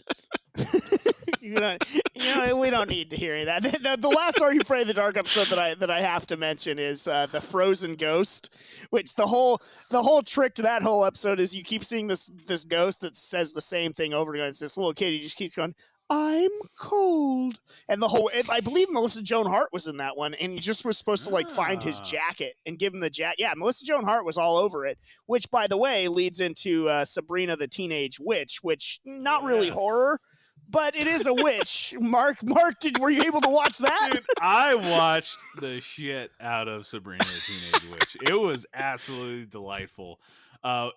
[SPEAKER 6] We don't need to hear any of that. The last Are You Afraid of the Dark episode that I have to mention is the Frozen Ghost, which the whole trick to that whole episode is you keep seeing this ghost that says the same thing over again. It's this little kid. He just keeps going, I'm cold. And I believe Melissa Joan Hart was in that one, and he just was supposed to like find his jacket and give him the jacket. Yeah, Melissa Joan Hart was all over it, which by the way leads into Sabrina the Teenage Witch, which not really horror, but it is a witch. Mark, were you able to watch that?
[SPEAKER 8] Dude, I watched the shit out of Sabrina the Teenage Witch. It was absolutely delightful.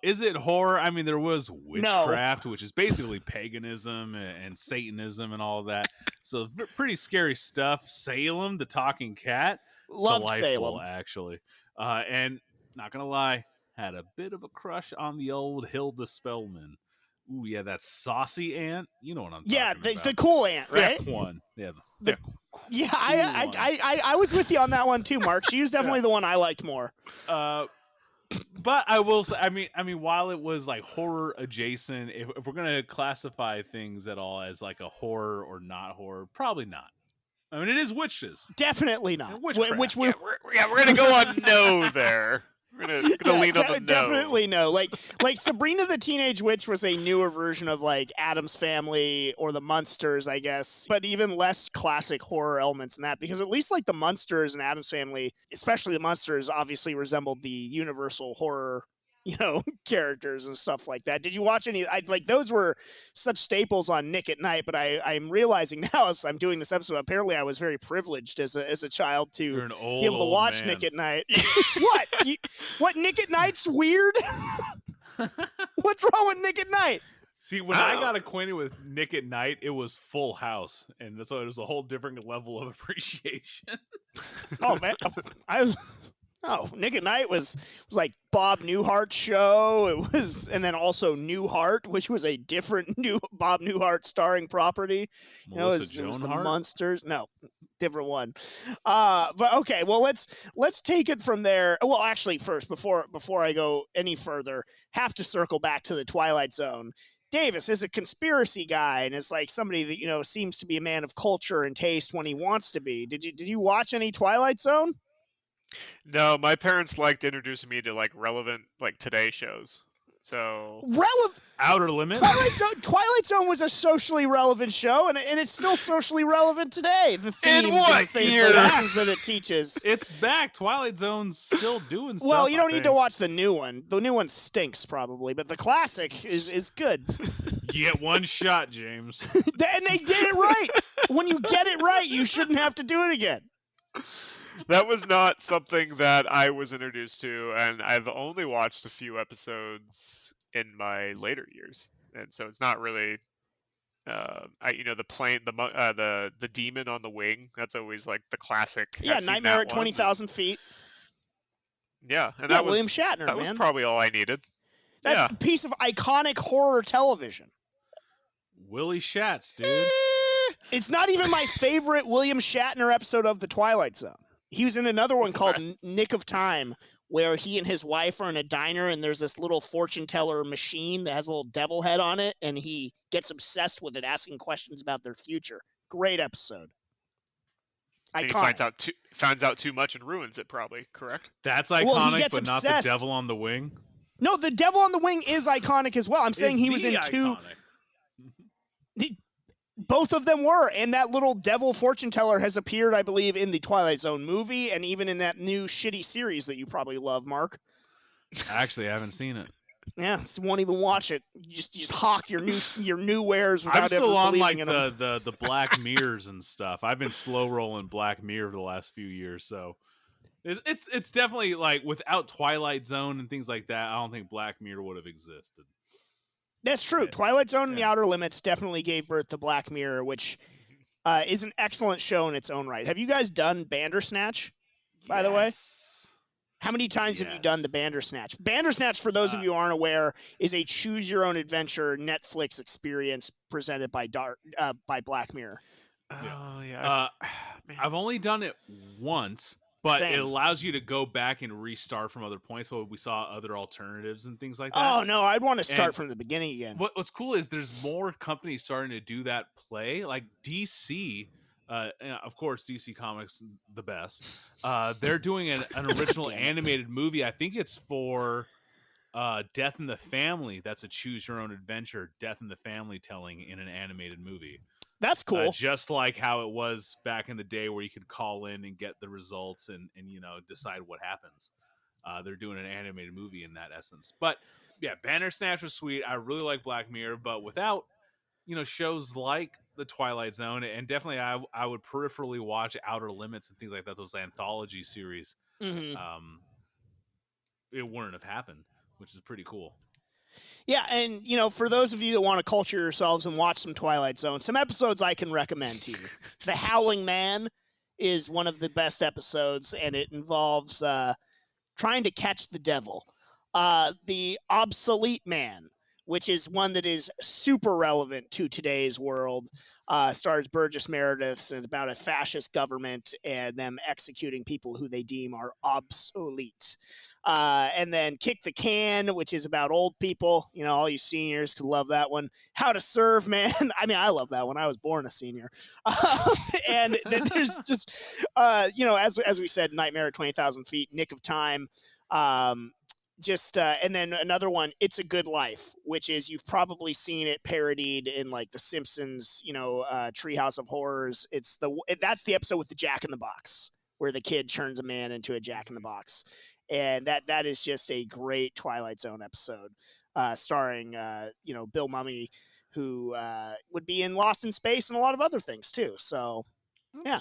[SPEAKER 8] Is it horror? I mean, there was witchcraft, which is basically paganism and Satanism and all of that. So pretty scary stuff. Salem, the talking cat.
[SPEAKER 6] Loved
[SPEAKER 8] delightful,
[SPEAKER 6] Salem.
[SPEAKER 8] Actually. And not going to lie, had a bit of a crush on the old Hilda Spellman. Ooh, yeah, that saucy ant. You know what I'm talking about.
[SPEAKER 6] Yeah, the cool ant, right?
[SPEAKER 8] Thick one. Yeah, the thick one.
[SPEAKER 6] Yeah, I was with you on that one too, Mark. She was definitely the one I liked more.
[SPEAKER 8] But I will say, I mean, while it was like horror adjacent, if we're gonna classify things at all as like a horror or not horror, probably not. I mean, it is witches.
[SPEAKER 6] Definitely not.
[SPEAKER 8] We're
[SPEAKER 7] gonna go on no there. We're gonna lean on the no.
[SPEAKER 6] Definitely no. Like Sabrina the Teenage Witch was a newer version of like Addams Family or the Munsters, I guess, but even less classic horror elements in that, because at least like the Munsters and Addams Family, especially the Munsters, obviously resembled the Universal horror, characters and stuff like that. Did you watch any? Those were such staples on Nick at Night, but I'm realizing now as I'm doing this episode, apparently I was very privileged as a child to be able to watch Nick at Night. What? What, Nick at Night's weird? What's wrong with Nick at Night?
[SPEAKER 8] See, when I got acquainted with Nick at Night, it was Full House, and so it was a whole different level of appreciation.
[SPEAKER 6] Oh man, Nick at Night was like Bob Newhart's show. It was, and then also Newhart, which was a different Bob Newhart starring property. It was the Munsters. No, different one. But okay, well let's take it from there. Well, actually, first before I go any further, have to circle back to the Twilight Zone. Davis is a conspiracy guy and is like somebody that seems to be a man of culture and taste when he wants to be. Did you watch any Twilight Zone?
[SPEAKER 7] No, my parents liked introducing me to like relevant Today shows. So
[SPEAKER 8] Outer Limits.
[SPEAKER 6] Twilight Zone was a socially relevant show, and it's still socially relevant today. The themes and the lessons that it teaches.
[SPEAKER 8] It's back. Twilight Zone's still doing stuff.
[SPEAKER 6] Well, you don't need to watch the new one. The new one stinks probably, but the classic is good.
[SPEAKER 8] You get one shot, James.
[SPEAKER 6] And they did it right. When you get it right, you shouldn't have to do it again.
[SPEAKER 7] That was not something that I was introduced to, and I've only watched a few episodes in my later years, and so it's not really. The plane, the demon on the wing. That's always like the classic.
[SPEAKER 6] Yeah, Nightmare at 20,000 feet.
[SPEAKER 7] Yeah, and that was
[SPEAKER 6] William Shatner.
[SPEAKER 7] That was probably all I needed.
[SPEAKER 6] That's a piece of iconic horror television.
[SPEAKER 8] Willie Shatz, dude.
[SPEAKER 6] It's not even my favorite William Shatner episode of The Twilight Zone. He was in another one called Nick of Time, where he and his wife are in a diner, and there's this little fortune teller machine that has a little devil head on it, and he gets obsessed with it, asking questions about their future. Great episode.
[SPEAKER 7] And he finds out too much and ruins it, probably, correct?
[SPEAKER 8] That's iconic, but not the devil on the wing?
[SPEAKER 6] No, the devil on the wing is iconic as well. I'm saying he was in two... Both of them were, and that little devil fortune teller has appeared, I believe, in the Twilight Zone movie, and even in that new shitty series that you probably love, Mark.
[SPEAKER 8] Actually, I haven't seen it.
[SPEAKER 6] Yeah, so won't even watch it. You just hawk your new wares without
[SPEAKER 8] I'm still
[SPEAKER 6] ever
[SPEAKER 8] on like
[SPEAKER 6] in them.
[SPEAKER 8] the Black Mirrors and stuff. I've been slow rolling Black Mirror for the last few years, so it's definitely like without Twilight Zone and things like that, I don't think Black Mirror would have existed.
[SPEAKER 6] That's true. Yeah. Twilight Zone and The Outer Limits definitely gave birth to Black Mirror, which is an excellent show in its own right. Have you guys done Bandersnatch, by the way? How many times have you done the Bandersnatch? Bandersnatch, for those of you who aren't aware, is a choose-your-own-adventure Netflix experience presented by Black Mirror.
[SPEAKER 7] Oh, yeah.
[SPEAKER 8] I've only done it once. But
[SPEAKER 6] Same.
[SPEAKER 8] It allows you to go back and restart from other points. So we saw other alternatives and things like that.
[SPEAKER 6] Oh, no, I'd want to start from the beginning again.
[SPEAKER 8] What's cool is there's more companies starting to do that play. Like DC, of course, DC Comics, the best. They're doing an original animated movie. I think it's for Death in the Family. That's a choose-your-own-adventure, Death in the Family telling in an animated movie.
[SPEAKER 6] That's cool.
[SPEAKER 8] Just like how it was back in the day where you could call in and get the results and decide what happens. They're doing an animated movie in that essence. But yeah, Bandersnatch was sweet. I really like Black Mirror, but without shows like the Twilight Zone, and definitely I would peripherally watch Outer Limits and things like that, those anthology series.
[SPEAKER 6] Mm-hmm.
[SPEAKER 8] It wouldn't have happened, which is pretty cool.
[SPEAKER 6] Yeah, and for those of you that want to culture yourselves and watch some Twilight Zone, some episodes I can recommend to you. The Howling Man is one of the best episodes, and it involves trying to catch the devil. The Obsolete Man, which is one that is super relevant to today's world, stars Burgess Meredith, and about a fascist government and them executing people who they deem are obsolete. And then Kick the Can, which is about old people. All you seniors could love that one. How to Serve Man. I mean, I love that one. I was born a senior. And then there's just, as we said, Nightmare at 20,000 Feet, Nick of Time. And then another one, It's a Good Life, which is, you've probably seen it parodied in like The Simpsons, Treehouse of Horrors. That's the episode with the Jack in the Box, where the kid turns a man into a Jack in the Box. And that is just a great Twilight Zone episode, starring Bill Mummy, who would be in Lost in Space and a lot of other things too. So yeah,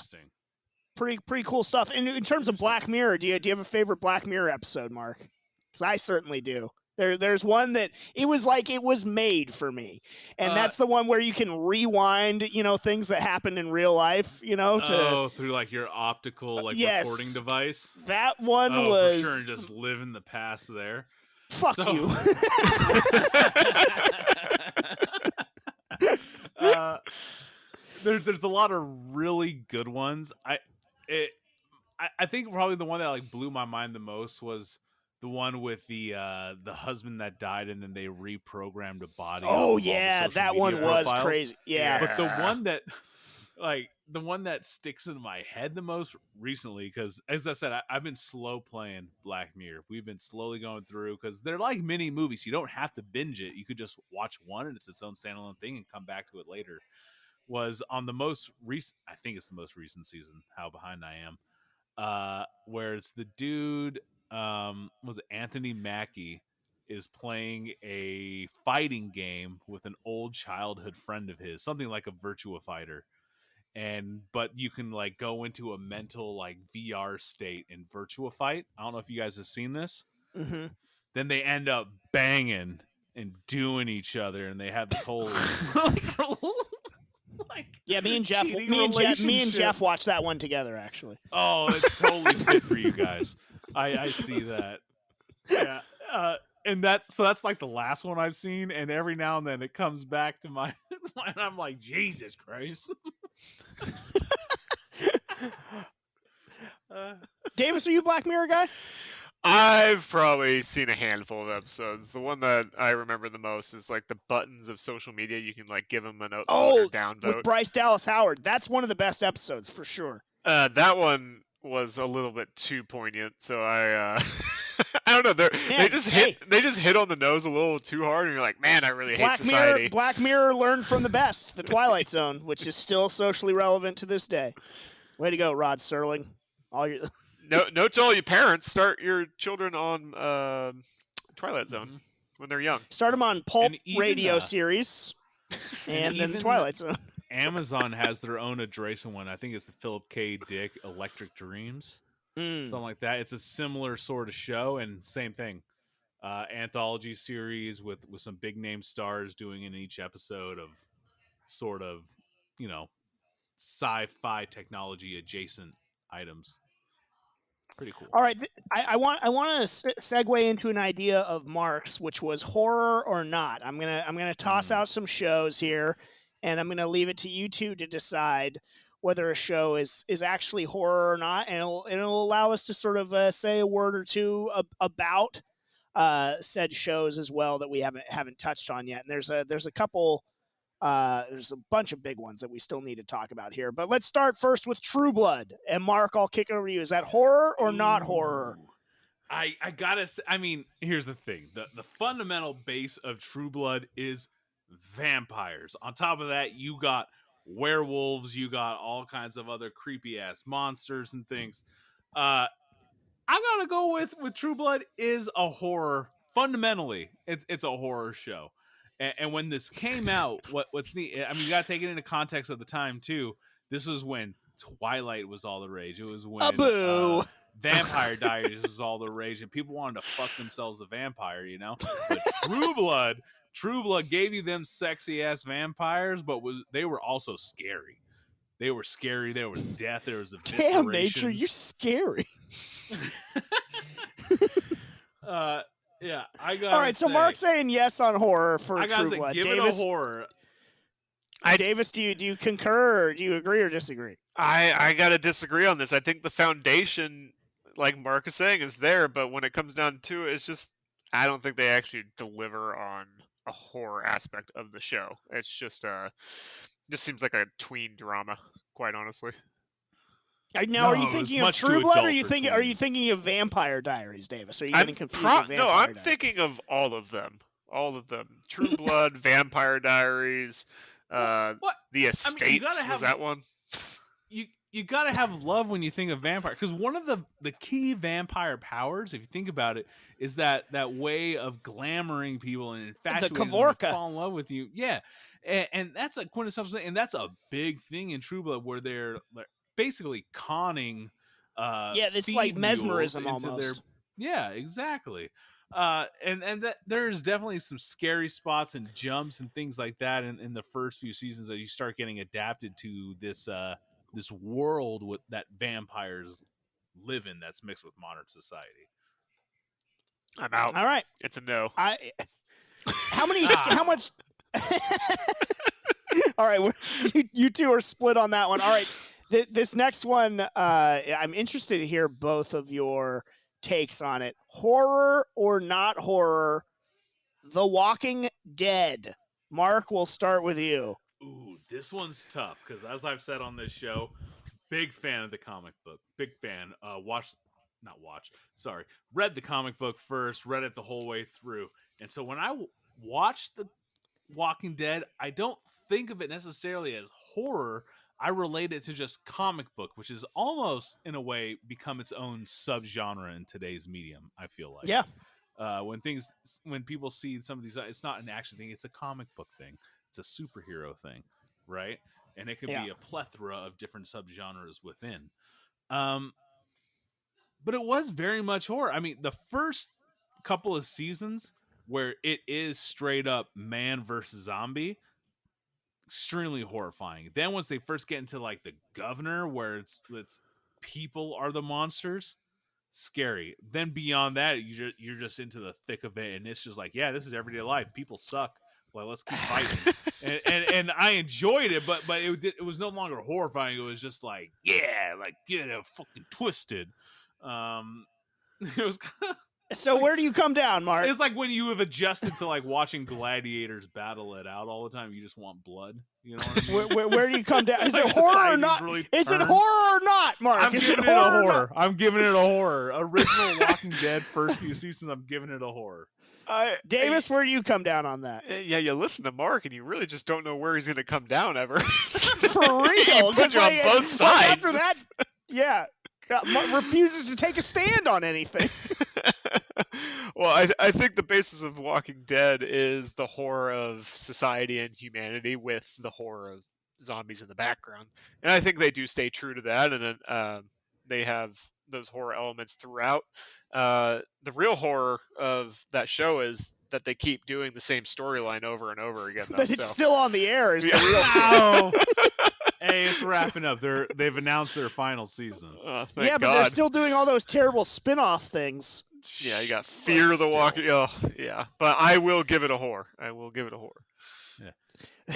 [SPEAKER 6] pretty cool stuff. And in terms of Black Mirror, do you have a favorite Black Mirror episode, Mark? Because I certainly do. There's one that it was made for me, and that's the one where you can rewind, things that happened in real life,
[SPEAKER 8] through like your optical
[SPEAKER 6] yes,
[SPEAKER 8] recording device.
[SPEAKER 6] That one was
[SPEAKER 8] for sure, and just live in the past there.
[SPEAKER 6] Fuck you.
[SPEAKER 8] There's a lot of really good ones. I think probably the one that blew my mind the most was the one with the husband that died and then they reprogrammed a body.
[SPEAKER 6] Oh yeah, that one was crazy. Yeah.
[SPEAKER 8] But the one that sticks in my head the most recently, because as I said, I've been slow playing Black Mirror. We've been slowly going through, because they're like mini movies. You don't have to binge it. You could just watch one and it's its own standalone thing and come back to it later. Was on the most recent, I think it's the most recent season, how behind I am, where it's the dude, was it Anthony Mackie, is playing a fighting game with an old childhood friend of his, something like a Virtua Fighter, but you can go into a mental VR state and Virtua Fight. I don't know if you guys have seen this.
[SPEAKER 6] Mm-hmm.
[SPEAKER 8] Then they end up banging and doing each other, and they have this whole
[SPEAKER 6] yeah, me and Jeff watched that one together, actually.
[SPEAKER 8] Oh, it's totally fit for you guys. I see that. Yeah. And that's like the last one I've seen, and every now and then it comes back to my mind. I'm like, Jesus Christ.
[SPEAKER 6] Davis, are you a Black Mirror guy?
[SPEAKER 7] I've probably seen a handful of episodes. The one that I remember the most is the buttons of social media. You can give them an up or down vote.
[SPEAKER 6] With Bryce Dallas Howard. That's one of the best episodes for sure.
[SPEAKER 7] That one was a little bit too poignant, so I I don't know. They just hit on the nose a little too hard, and you're like, man, I really hate society.
[SPEAKER 6] Black Mirror learned from the best, the Twilight Zone, which is still socially relevant to this day. Way to go, Rod Serling.
[SPEAKER 7] Note to all you parents: start your children on Twilight Zone when they're young.
[SPEAKER 6] Start them on pulp radio series, and then the Twilight Zone.
[SPEAKER 8] Amazon has their own adjacent one. I think it's the Philip K. Dick Electric Dreams, something like that. It's a similar sort of show, and same thing. Anthology series with some big name stars doing in each episode of sort of, sci-fi technology adjacent items. Pretty cool.
[SPEAKER 6] All right, I want to segue into an idea of Mark's, which was horror or not. I'm gonna toss out some shows here, and I'm gonna leave it to you two to decide whether a show is actually horror or not, and it'll allow us to sort of say a word or two about said shows as well that we haven't touched on yet. And there's a couple. There's a bunch of big ones that we still need to talk about here, but let's start first with True Blood. And Mark, I'll kick it over to you. Is that horror or not horror?
[SPEAKER 8] I gotta say, here's the thing. The fundamental base of True Blood is vampires. On top of that, you got werewolves, you got all kinds of other creepy ass monsters and things. I'm gonna go with True Blood is a horror. Fundamentally, it's a horror show. And when this came out, what's neat? I mean, you got to take it into context of the time too. This is when Twilight was all the rage. It was when Vampire Diaries was all the rage, and people wanted to fuck themselves a vampire, you know. But True Blood gave you them sexy ass vampires, but they were also scary. They were scary. There was death. There was
[SPEAKER 6] damn nature. You're scary.
[SPEAKER 8] Yeah, I got.
[SPEAKER 6] All right, so Mark's saying yes on horror for True Blood.
[SPEAKER 8] Give
[SPEAKER 6] Davis,
[SPEAKER 8] it a horror.
[SPEAKER 6] Davis, do you concur, or do you agree or disagree?
[SPEAKER 7] I gotta disagree on this. I think the foundation, like Mark is saying, is there, but when it comes down to it, it's just I don't think they actually deliver on a horror aspect of the show. It's just seems like a tween drama, quite honestly.
[SPEAKER 6] Now, are you thinking of True Blood, or are you thinking of Vampire Diaries, Davis? Are you getting confused with Vampire
[SPEAKER 7] No, I'm
[SPEAKER 6] Diaries?
[SPEAKER 7] thinking of all of them. All of them. True Blood, Vampire Diaries, The Estates, was that one?
[SPEAKER 8] You gotta have love when you think of vampire, because one of the key vampire powers, if you think about it, is that way of glamoring people and infatuating them to fall in love with you. Yeah, and that's a quintessential thing, and that's a big thing in True Blood, where they're basically conning.
[SPEAKER 6] It's like mesmerism almost.
[SPEAKER 8] Yeah, exactly. And that there's definitely some scary spots and jumps and things like that in the first few seasons that you start getting adapted to this world that vampires live in that's mixed with modern society.
[SPEAKER 7] I'm out.
[SPEAKER 6] All right,
[SPEAKER 7] it's a no.
[SPEAKER 6] How much? All right, you two are split on that one. All right, this next one, I'm interested to hear both of your takes on it. Horror or not horror? The Walking Dead. Mark, we'll start with you.
[SPEAKER 8] Ooh, this one's tough because, as I've said on this show, big fan of the comic book. Big fan. Read the comic book first, read it the whole way through. And so when I watched The Walking Dead, I don't think of it necessarily as horror. I relate it to just comic book, which is almost, in a way, become its own subgenre in today's medium, I feel like.
[SPEAKER 6] Yeah.
[SPEAKER 8] When people see some of these, it's not an action thing, it's a comic book thing. It's a superhero thing, right? And it could be a plethora of different subgenres within. But it was very much horror. I mean, the first couple of seasons where it is straight up man versus zombie, extremely horrifying. Then once they first get into like the governor, where it's people are the monsters, scary. Then beyond that, you're just into the thick of it, and it's just like, yeah, this is everyday life. People suck. Well, let's keep fighting. and I enjoyed it, but it was no longer horrifying. It was just like, yeah, like get it fucking twisted. It was kind of,
[SPEAKER 6] so where do you come down, Mark?
[SPEAKER 8] It's like when you have adjusted to like watching gladiators battle it out all the time. You just want blood. You know what I mean?
[SPEAKER 6] Where do you come down? Is it horror or not? Is it horror or not, Mark?
[SPEAKER 8] I'm giving it a horror. I'm giving it a horror. Original Walking Dead first few seasons. I'm giving it a horror.
[SPEAKER 6] Davis, where do you come down on that?
[SPEAKER 7] Yeah, you listen to Mark, and you really just don't know where he's going to come down ever.
[SPEAKER 6] For real,
[SPEAKER 7] because you're on both sides.
[SPEAKER 6] After that, yeah, Mark refuses to take a stand on anything.
[SPEAKER 7] Well, I think the basis of Walking Dead is the horror of society and humanity with the horror of zombies in the background, and I think they do stay true to that, and then they have those horror elements throughout. The real horror of that show is that they keep doing the same storyline over and over again.
[SPEAKER 6] That it's still on the air is the real story.
[SPEAKER 8] Hey, it's wrapping up. They've announced their final season.
[SPEAKER 7] Thank
[SPEAKER 6] but
[SPEAKER 7] God.
[SPEAKER 6] they're still doing all those terrible spin-off things.
[SPEAKER 7] Yeah, you got Fear of the Walking. Oh, yeah. But I will give it a horror. Yeah.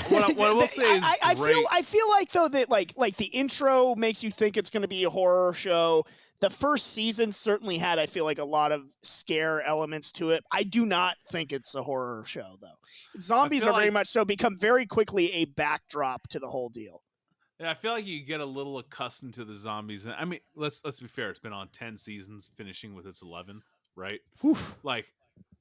[SPEAKER 8] What I will say is
[SPEAKER 6] I feel like though that like the intro makes you think it's going to be a horror show. The first season certainly had, I feel like, a lot of scare elements to it. I do not think it's a horror show though. Zombies are very much so become very quickly a backdrop to the whole deal.
[SPEAKER 8] Yeah, I feel like you get a little accustomed to the zombies. I mean, let's be fair. It's been on 10 seasons, finishing with its 11th, right?
[SPEAKER 6] Whew.
[SPEAKER 8] Like,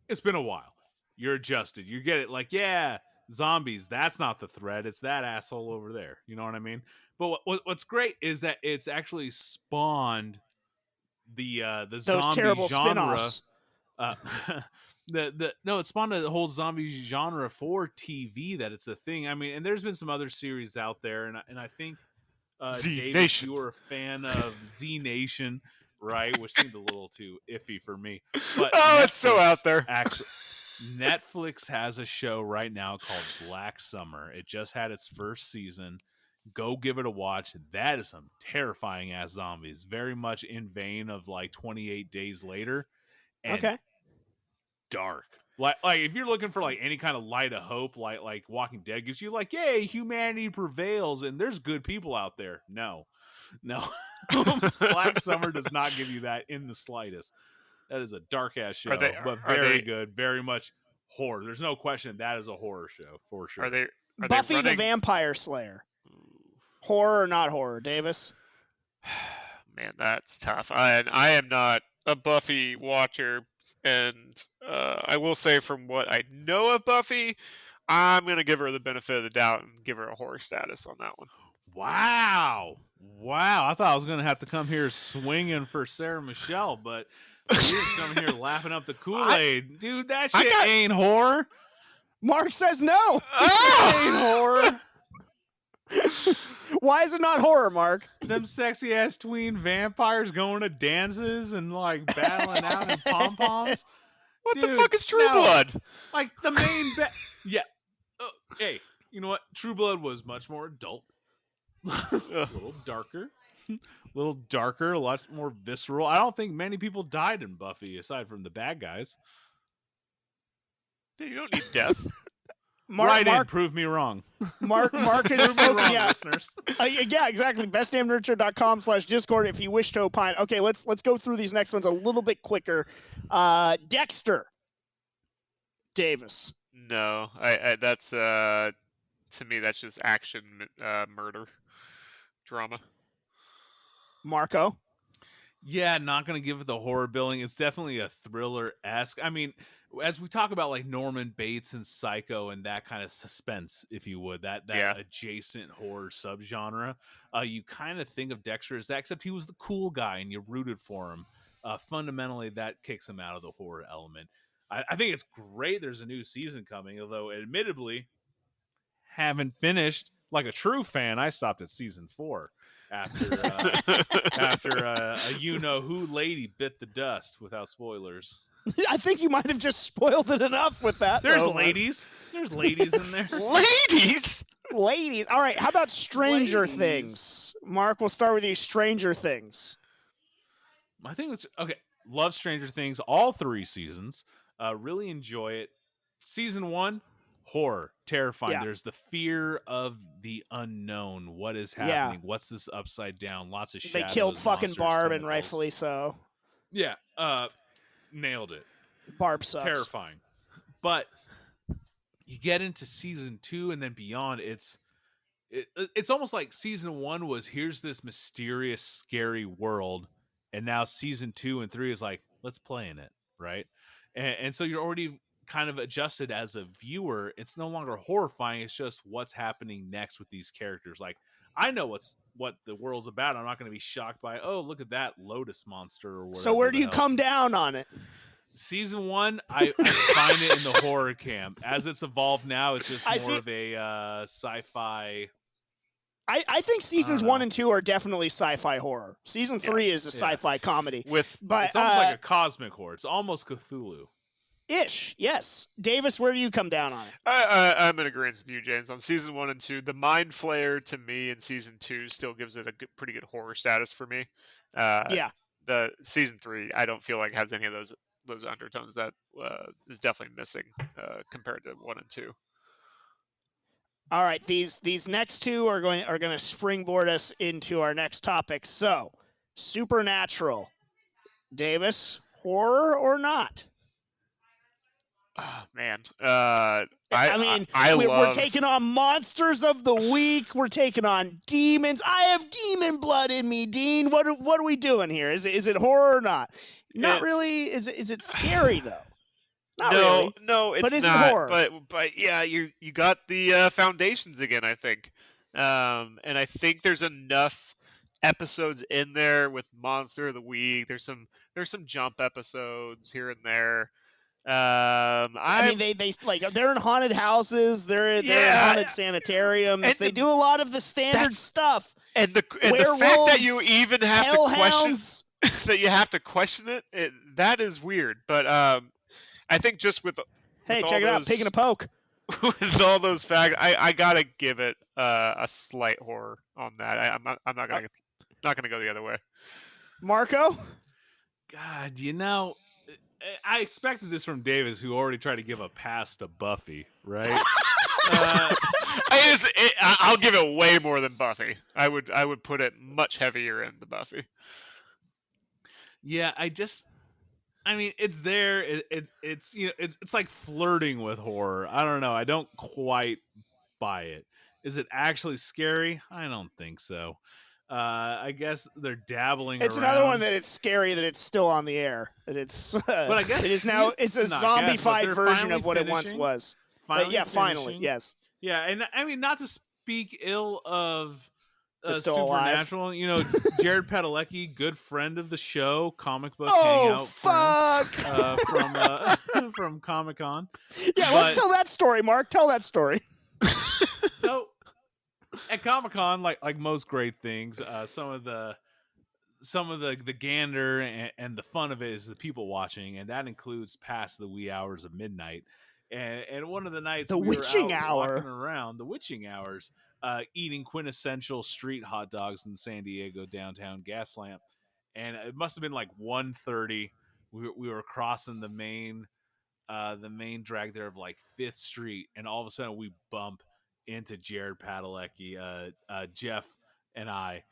[SPEAKER 8] it's been a while. You're adjusted. You get it. Like, yeah, zombies, that's not the threat. It's that asshole over there. You know what I mean? But what's great is that it's actually spawned the
[SPEAKER 6] Those
[SPEAKER 8] zombie
[SPEAKER 6] terrible
[SPEAKER 8] genre.
[SPEAKER 6] spin-offs.
[SPEAKER 8] It spawned a whole zombie genre for TV. That it's a thing. I mean, and there's been some other series out there, and I think Dave, you were a fan of Z Nation, right? Which seemed a little too iffy for me. But
[SPEAKER 7] it's so out there.
[SPEAKER 8] Actually, Netflix has a show right now called Black Summer. It just had its first season. Go give it a watch. That is some terrifying ass zombies. Very much in vein of like 28 Days Later. And
[SPEAKER 6] okay.
[SPEAKER 8] Dark. Like if you're looking for like any kind of light of hope, like Walking Dead gives you, like, yay, humanity prevails and there's good people out there. No. Black Summer does not give you that in the slightest. That is a dark ass show, but very good, very much horror. There's no question that is a horror show for sure.
[SPEAKER 7] Are
[SPEAKER 6] Buffy the Vampire Slayer? Horror or not horror, Davis?
[SPEAKER 7] Man, that's tough. I am not a Buffy watcher, and I will say from what I know of Buffy, I'm going to give her the benefit of the doubt and give her a horror status on that one.
[SPEAKER 8] Wow. I thought I was going to have to come here swinging for Sarah Michelle, but you're just coming here laughing up the Kool-Aid. Dude, that shit ain't horror.
[SPEAKER 6] Mark says no.
[SPEAKER 8] It ain't horror.
[SPEAKER 6] Why is it not horror, Mark?
[SPEAKER 8] Them sexy ass tween vampires going to dances and like battling out in pom poms.
[SPEAKER 7] What the fuck is True Blood?
[SPEAKER 8] Like the main yeah. Hey, you know what? True Blood was much more adult, a little darker, a lot more visceral. I don't think many people died in Buffy aside from the bad guys.
[SPEAKER 7] You don't need death.
[SPEAKER 8] Mark, prove me wrong.
[SPEAKER 6] Mark has spoken,
[SPEAKER 8] wrong, listeners.
[SPEAKER 6] Yeah, exactly. bestdamnnerdshare.com/Discord if you wish to opine. Okay, let's go through these next ones a little bit quicker. Dexter. Davis.
[SPEAKER 7] No, I that's to me that's just action murder drama.
[SPEAKER 6] Marco.
[SPEAKER 8] Yeah, not going to give it the horror billing. It's definitely a thriller-esque. I mean, as we talk about like Norman Bates and Psycho and that kind of suspense, if you would, that adjacent horror subgenre, you kind of think of Dexter as that, except he was the cool guy and you rooted for him. Fundamentally, that kicks him out of the horror element. I think it's great there's a new season coming, although admittedly, haven't finished. Like a true fan, I stopped at season 4. After a you-know-who lady bit the dust, without spoilers.
[SPEAKER 6] I think you might have just spoiled it enough with that.
[SPEAKER 8] There's ladies. There's ladies in there.
[SPEAKER 7] Ladies?
[SPEAKER 6] Ladies. All right, how about Stranger Things? Mark, we'll start with you. Stranger Things.
[SPEAKER 8] I think that's... Okay, love Stranger Things. All 3 seasons. Really enjoy it. Season 1... horror, terrifying. Yeah. There's the fear of the unknown. What is happening? Yeah. What's this upside down? Lots of shadows.
[SPEAKER 6] They killed fucking Barb,
[SPEAKER 8] tentacles.
[SPEAKER 6] And rightfully so.
[SPEAKER 8] Yeah, nailed it.
[SPEAKER 6] Barb sucks.
[SPEAKER 8] Terrifying. But you get into season 2 and then beyond. It's almost like season 1 was, here's this mysterious, scary world, and now season 2 and 3 is like, let's play in it, right? And so you're already kind of adjusted as a viewer. It's no longer horrifying. It's just what's happening next with these characters. Like, I know what the world's about. I'm not going to be shocked by, oh, look at that Lotus monster or whatever.
[SPEAKER 6] So where do you come down on it?
[SPEAKER 8] Season 1, I find it in the horror camp. As it's evolved now, it's just more of a sci-fi.
[SPEAKER 6] I think seasons 1 and 2 are definitely sci-fi horror. Season 3 is a sci-fi comedy.
[SPEAKER 8] But it's almost like a cosmic horror. It's almost Cthulhu.
[SPEAKER 6] Ish, yes. Davis, where do you come down on it?
[SPEAKER 7] I'm in agreement with you, James. On season 1 and 2, the Mind Flayer to me in season 2 still gives it a pretty good horror status for me. The season 3, I don't feel like has any of those undertones that is definitely missing compared to 1 and 2.
[SPEAKER 6] All right, these next 2 are going to springboard us into our next topic. So, Supernatural, Davis, horror or not?
[SPEAKER 7] Oh, man.
[SPEAKER 6] We're taking on monsters of the week. We're taking on demons. I have demon blood in me, Dean. What are we doing here? Is it horror or not? Not really. Is it scary though? Not really.
[SPEAKER 7] No, it's
[SPEAKER 6] but is
[SPEAKER 7] not.
[SPEAKER 6] It horror?
[SPEAKER 7] But yeah, you got the foundations again, I think. And I think there's enough episodes in there with Monster of the Week. There's some jump episodes here and there.
[SPEAKER 6] I mean, they like they're in haunted houses. They're in haunted sanitariums. They do a lot of the standard stuff.
[SPEAKER 7] And the fact that you even have to question that you have to question it, that is weird. But I think just with
[SPEAKER 6] check it out, Pig and a Poke.
[SPEAKER 7] With all those facts, I gotta give it a slight horror on that. I'm not gonna go the other way.
[SPEAKER 6] Marco,
[SPEAKER 8] God, I expected this from Davis, who already tried to give a pass to Buffy, right?
[SPEAKER 7] I'll give it way more than Buffy. I would put it much heavier into Buffy.
[SPEAKER 8] Yeah, I mean, it's there. It's like flirting with horror. I don't know. I don't quite buy it. Is it actually scary? I don't think so. I guess they're dabbling.
[SPEAKER 6] It's
[SPEAKER 8] around.
[SPEAKER 6] another one that it's scary that it's still on the air. That it's.
[SPEAKER 8] But I guess
[SPEAKER 6] it is now. It's a zombified version of what it once was. Finally, yes.
[SPEAKER 8] Yeah, and I mean, not to speak ill of
[SPEAKER 6] Supernatural.
[SPEAKER 8] Jared Padalecki, good friend of the show, comic book
[SPEAKER 6] hangout
[SPEAKER 8] friend, from Comic-Con.
[SPEAKER 6] Yeah, let's tell that story, Mark. Tell that story.
[SPEAKER 8] So at Comic-Con, like most great things, some of the gander and the fun of it is the people watching, and that includes past the wee hours of midnight. And one of the nights we were out walking around the witching hours, eating quintessential street hot dogs in San Diego downtown Gaslamp, and it must have been like 1:30. We were crossing the main drag there of like 5th Street, and all of a sudden we bump into Jared Padalecki, Jeff, and I,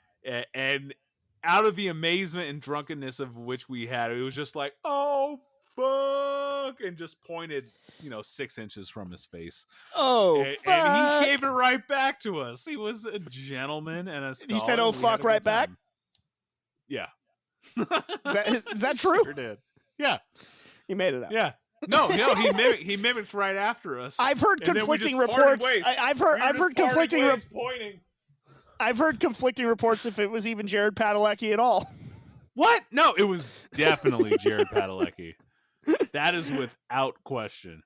[SPEAKER 8] and out of the amazement and drunkenness of which we had, it was just like, oh fuck, and just pointed 6 inches from his face. And he gave it right back to us. He was a gentleman and a scholar.
[SPEAKER 6] He said, oh fuck, right back?
[SPEAKER 8] Yeah.
[SPEAKER 6] Is that true?
[SPEAKER 8] Sure did. Yeah.
[SPEAKER 6] He made it up.
[SPEAKER 8] Yeah. No, he mimicked right after us.
[SPEAKER 6] I've heard conflicting reports. I've heard conflicting
[SPEAKER 8] pointing.
[SPEAKER 6] I've heard conflicting reports if it was even Jared Padalecki at all.
[SPEAKER 8] What? No, it was definitely Jared Padalecki. That is without question.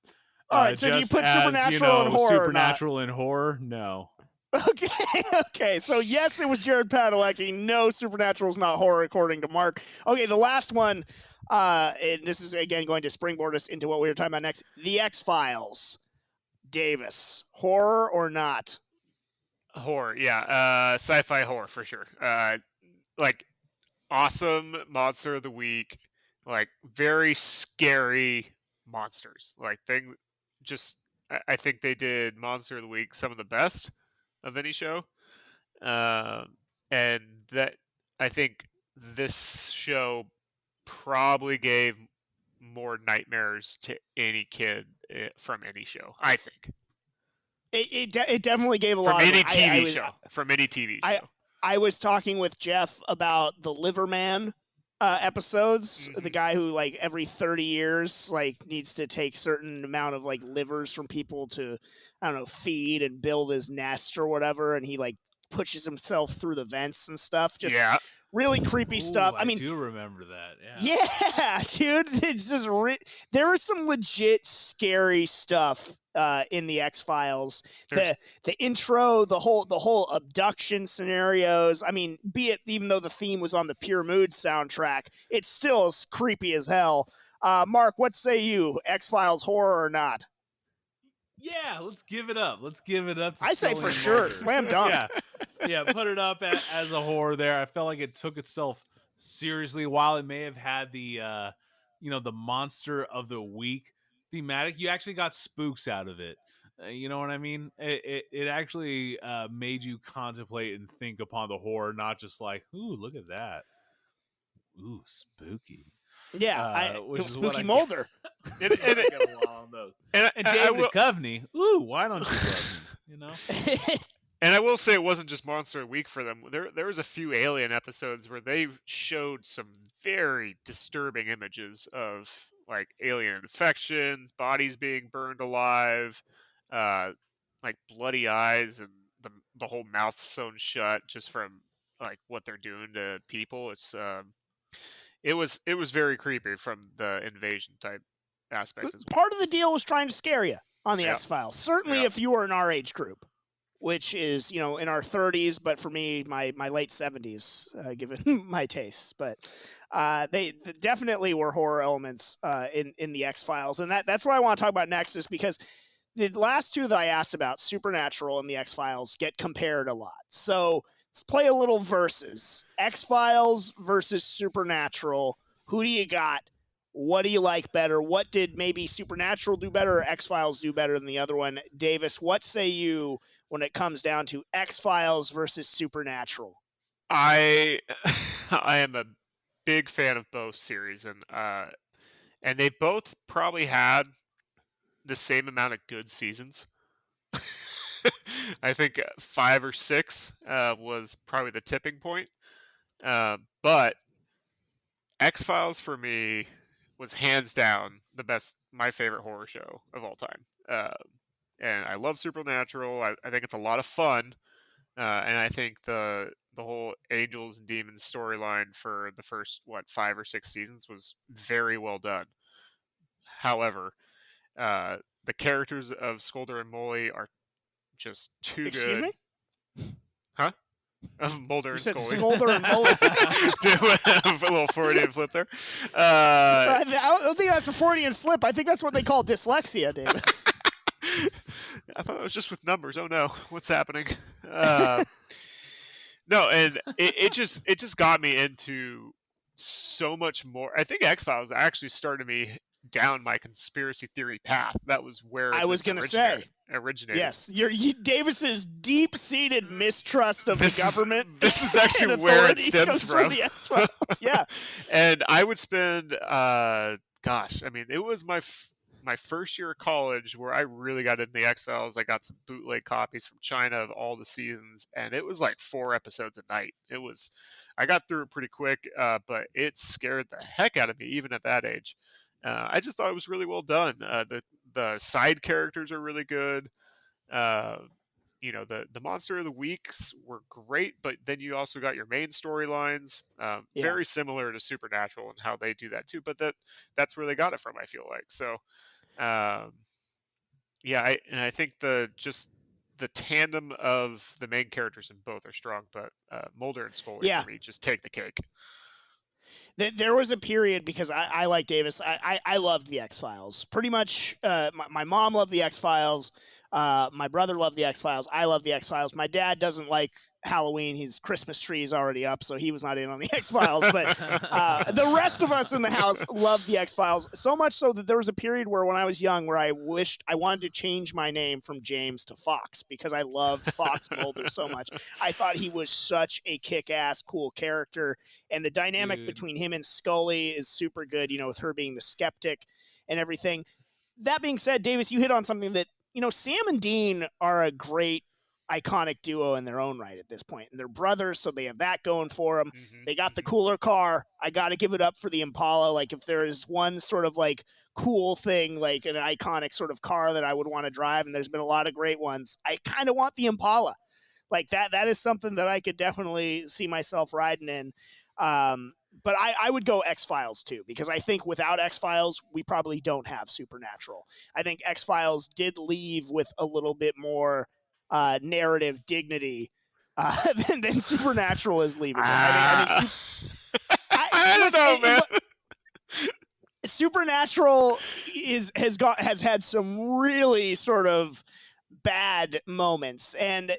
[SPEAKER 6] All right, so do you put supernatural and horror?
[SPEAKER 8] Supernatural and horror? No.
[SPEAKER 6] Okay. So yes, it was Jared Padalecki. No, supernatural is not horror, according to Mark. Okay, the last one, and this is again going to springboard us into what we were talking about next. The X-Files. Davis, horror or not?
[SPEAKER 7] Horror, yeah. Sci-fi horror for sure. Like awesome monster of the week. Like very scary monsters. Like I think they did Monster of the Week some of the best of any show. And that I think this show probably gave more nightmares to any kid from any show, I think.
[SPEAKER 6] It definitely gave a lot
[SPEAKER 7] from any TV show. From any TV show.
[SPEAKER 6] I was talking with Jeff about the Liverman episodes. The guy who like every 30 years like needs to take certain amount of like livers from people to, I don't know, feed and build his nest or whatever, and he like pushes himself through the vents and stuff. Just really creepy stuff. I mean,
[SPEAKER 8] do remember that.
[SPEAKER 6] Yeah, dude. It's just there was some legit scary stuff in the X-Files. The intro, the whole abduction scenarios. I mean, be it even though the theme was on the Pure Mood soundtrack, it's still as creepy as hell. Mark, what say you? X-Files horror or not?
[SPEAKER 8] Yeah, let's give it up.
[SPEAKER 6] I say for sure, slam dunk.
[SPEAKER 8] Yeah, put it up as a horror there. I felt like it took itself seriously. While it may have had the the monster of the week thematic, you actually got spooks out of it. You know what I mean? It actually made you contemplate and think upon the horror, not just like, ooh, look at that. Ooh, spooky.
[SPEAKER 6] Yeah, Spooky Mulder.
[SPEAKER 8] And David Duchovny. Ooh, why don't you love me?
[SPEAKER 7] And I will say it wasn't just Monster of the Week for them. There was a few Alien episodes where they showed some very disturbing images of like alien infections, bodies being burned alive, like bloody eyes, and the whole mouth sewn shut just from like what they're doing to people. It was very creepy from the invasion type aspect as well.
[SPEAKER 6] Part of the deal was trying to scare you on the X-Files. Certainly if you were in our age group, which is, in our 30s, but for me, my late 70s, given my tastes. But they definitely were horror elements in the X-Files. And that's what I want to talk about next, is because the last two that I asked about, Supernatural and the X-Files, get compared a lot. So let's play a little versus. X-Files versus Supernatural. Who do you got? What do you like better? What did maybe Supernatural do better or X-Files do better than the other one? Davis, what say you when it comes down to X-Files versus Supernatural?
[SPEAKER 7] I am a big fan of both series, and they both probably had the same amount of good seasons. I think 5 or 6 was probably the tipping point. But X-Files for me was hands down my favorite horror show of all time. And I love Supernatural. I think it's a lot of fun. And I think the whole Angels and Demons storyline for the first 5 or 6 seasons was very well done. However, the characters of Skolder and Molly are just too good.
[SPEAKER 6] Excuse me?
[SPEAKER 7] Huh? Of Mulder and
[SPEAKER 6] said
[SPEAKER 7] Scully.
[SPEAKER 6] Skolder and Molly.
[SPEAKER 7] A little Freudian flip there.
[SPEAKER 6] I don't think that's a Freudian slip. I think that's what they call dyslexia, Davis.
[SPEAKER 7] I thought it was just with numbers. Oh no, what's happening? No, and it just got me into so much more. I think X-Files actually started me down my conspiracy theory path. That was where
[SPEAKER 6] I was going to say
[SPEAKER 7] originated.
[SPEAKER 6] Yes, Davis's deep-seated mistrust of the government.
[SPEAKER 7] This is actually where it stems
[SPEAKER 6] from the X-Files. Yeah,
[SPEAKER 7] and I would spend, it was my first year of college where I really got into the X-Files. I got some bootleg copies from China of all the seasons, and it was like 4 episodes a night. I got through it pretty quick, but it scared the heck out of me even at that age. I just thought it was really well done. The side characters are really good. The Monster of the Weeks were great, but then you also got your main storylines, very similar to Supernatural and how they do that too. But that's where they got it from, I feel like. So, I think the tandem of the main characters in both are strong, but Mulder and Scully for me just take the cake.
[SPEAKER 6] There was a period, because I like Davis. I loved the X-Files. Pretty much, my mom loved the X-Files. My brother loved the X-Files. I love the X-Files. My dad doesn't like Halloween. His Christmas tree is already up, so he was not in on the X-Files. But the rest of us in the house loved the X-Files, so much so that there was a period where, when I was young, where I wished I wanted to change my name from James to Fox, because I loved Fox Mulder so much. I thought he was such a kick-ass, cool character, and the dynamic between him and Scully is super good, with her being the skeptic and everything. That being said, Davis, you hit on something that, Sam and Dean are a great iconic duo in their own right at this point, and they're brothers, so they have that going for them. They got the cooler car. I got to give it up for the Impala. Like, if there is one sort of like cool thing, like an iconic sort of car that I would want to drive, and there's been a lot of great ones, I kind of want the Impala. Like that is something that I could definitely see myself riding in. But I would go X-Files too, because I think without X-Files, we probably don't have Supernatural. I think X-Files did leave with a little bit more narrative dignity than Supernatural is leaving. I
[SPEAKER 7] don't know, man.
[SPEAKER 6] Supernatural has had some really sort of bad moments, and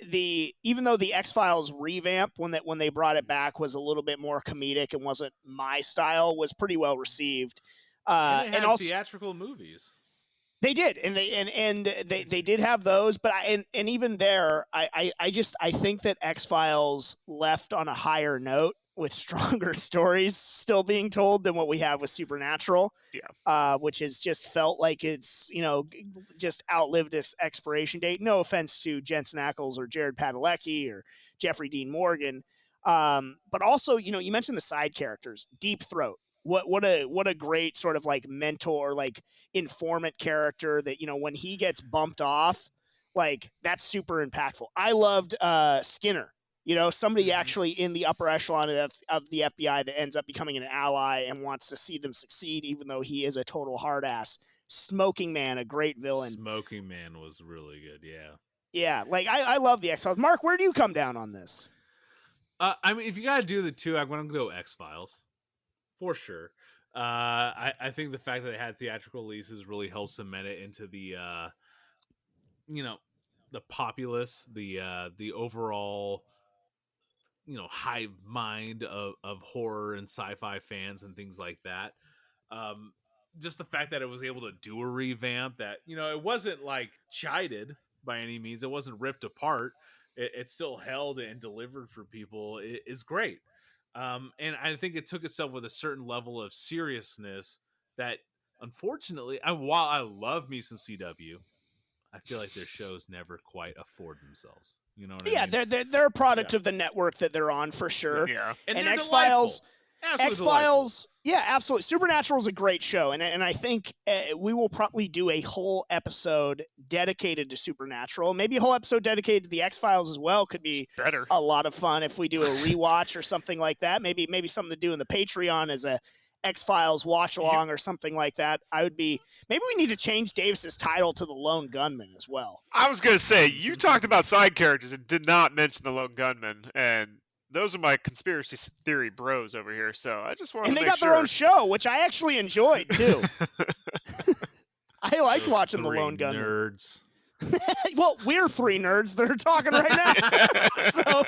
[SPEAKER 6] even though the X-Files revamp when they brought it back was a little bit more comedic and wasn't my style, was pretty well received.
[SPEAKER 8] And they had
[SPEAKER 6] also
[SPEAKER 8] theatrical movies.
[SPEAKER 6] They did, and they did have those, but even there, I think that X-Files left on a higher note stronger stories still being told than what we have with Supernatural.
[SPEAKER 7] Yeah.
[SPEAKER 6] Which has just felt like it's, just outlived its expiration date. No offense to Jensen Ackles or Jared Padalecki or Jeffrey Dean Morgan. But also, you mentioned the side characters. Deep Throat. What a great sort of like mentor, like informant character that, when he gets bumped off, like that's super impactful. I loved Skinner. Somebody actually in the upper echelon of the FBI that ends up becoming an ally and wants to see them succeed, even though he is a total hard ass. Smoking Man, a great villain.
[SPEAKER 8] Smoking Man was really good. Yeah.
[SPEAKER 6] Yeah. Like I love the X-Files. Mark, where do you come down on this?
[SPEAKER 8] I mean, if you got to do the two, I'm going to go X-Files for sure. I think the fact that they had theatrical releases really helped cement it into the, the populace, the overall, hive mind of horror and sci-fi fans and things like that. Just the fact that it was able to do a revamp that, it wasn't like chided by any means. It wasn't ripped apart. It still held and delivered for people is great. And I think it took itself with a certain level of seriousness that, unfortunately, while I love me some CW, I feel like their shows never quite afford themselves. You know what I mean?
[SPEAKER 6] Yeah, they're a product of the network that they're on for sure.
[SPEAKER 7] Yeah.
[SPEAKER 6] And X-Files, yeah, absolutely. Supernatural is a great show, and I think we will probably do a whole episode dedicated to Supernatural. Maybe a whole episode dedicated to the X-Files as well. Could be
[SPEAKER 7] better.
[SPEAKER 6] A lot of fun if we do a rewatch or something like that. Maybe something to do in the Patreon as a X-Files watch along or something like that. Maybe we need to change Davis's title to the Lone Gunman as well.
[SPEAKER 7] I was gonna say, you talked about side characters and did not mention the Lone Gunman, and those are my conspiracy theory bros over here. So I just wanted to make sure.
[SPEAKER 6] And they got their own show, which I actually enjoyed too. I liked watching the Lone Gunman.
[SPEAKER 8] Nerds.
[SPEAKER 6] Well, we're three nerds that are talking right now.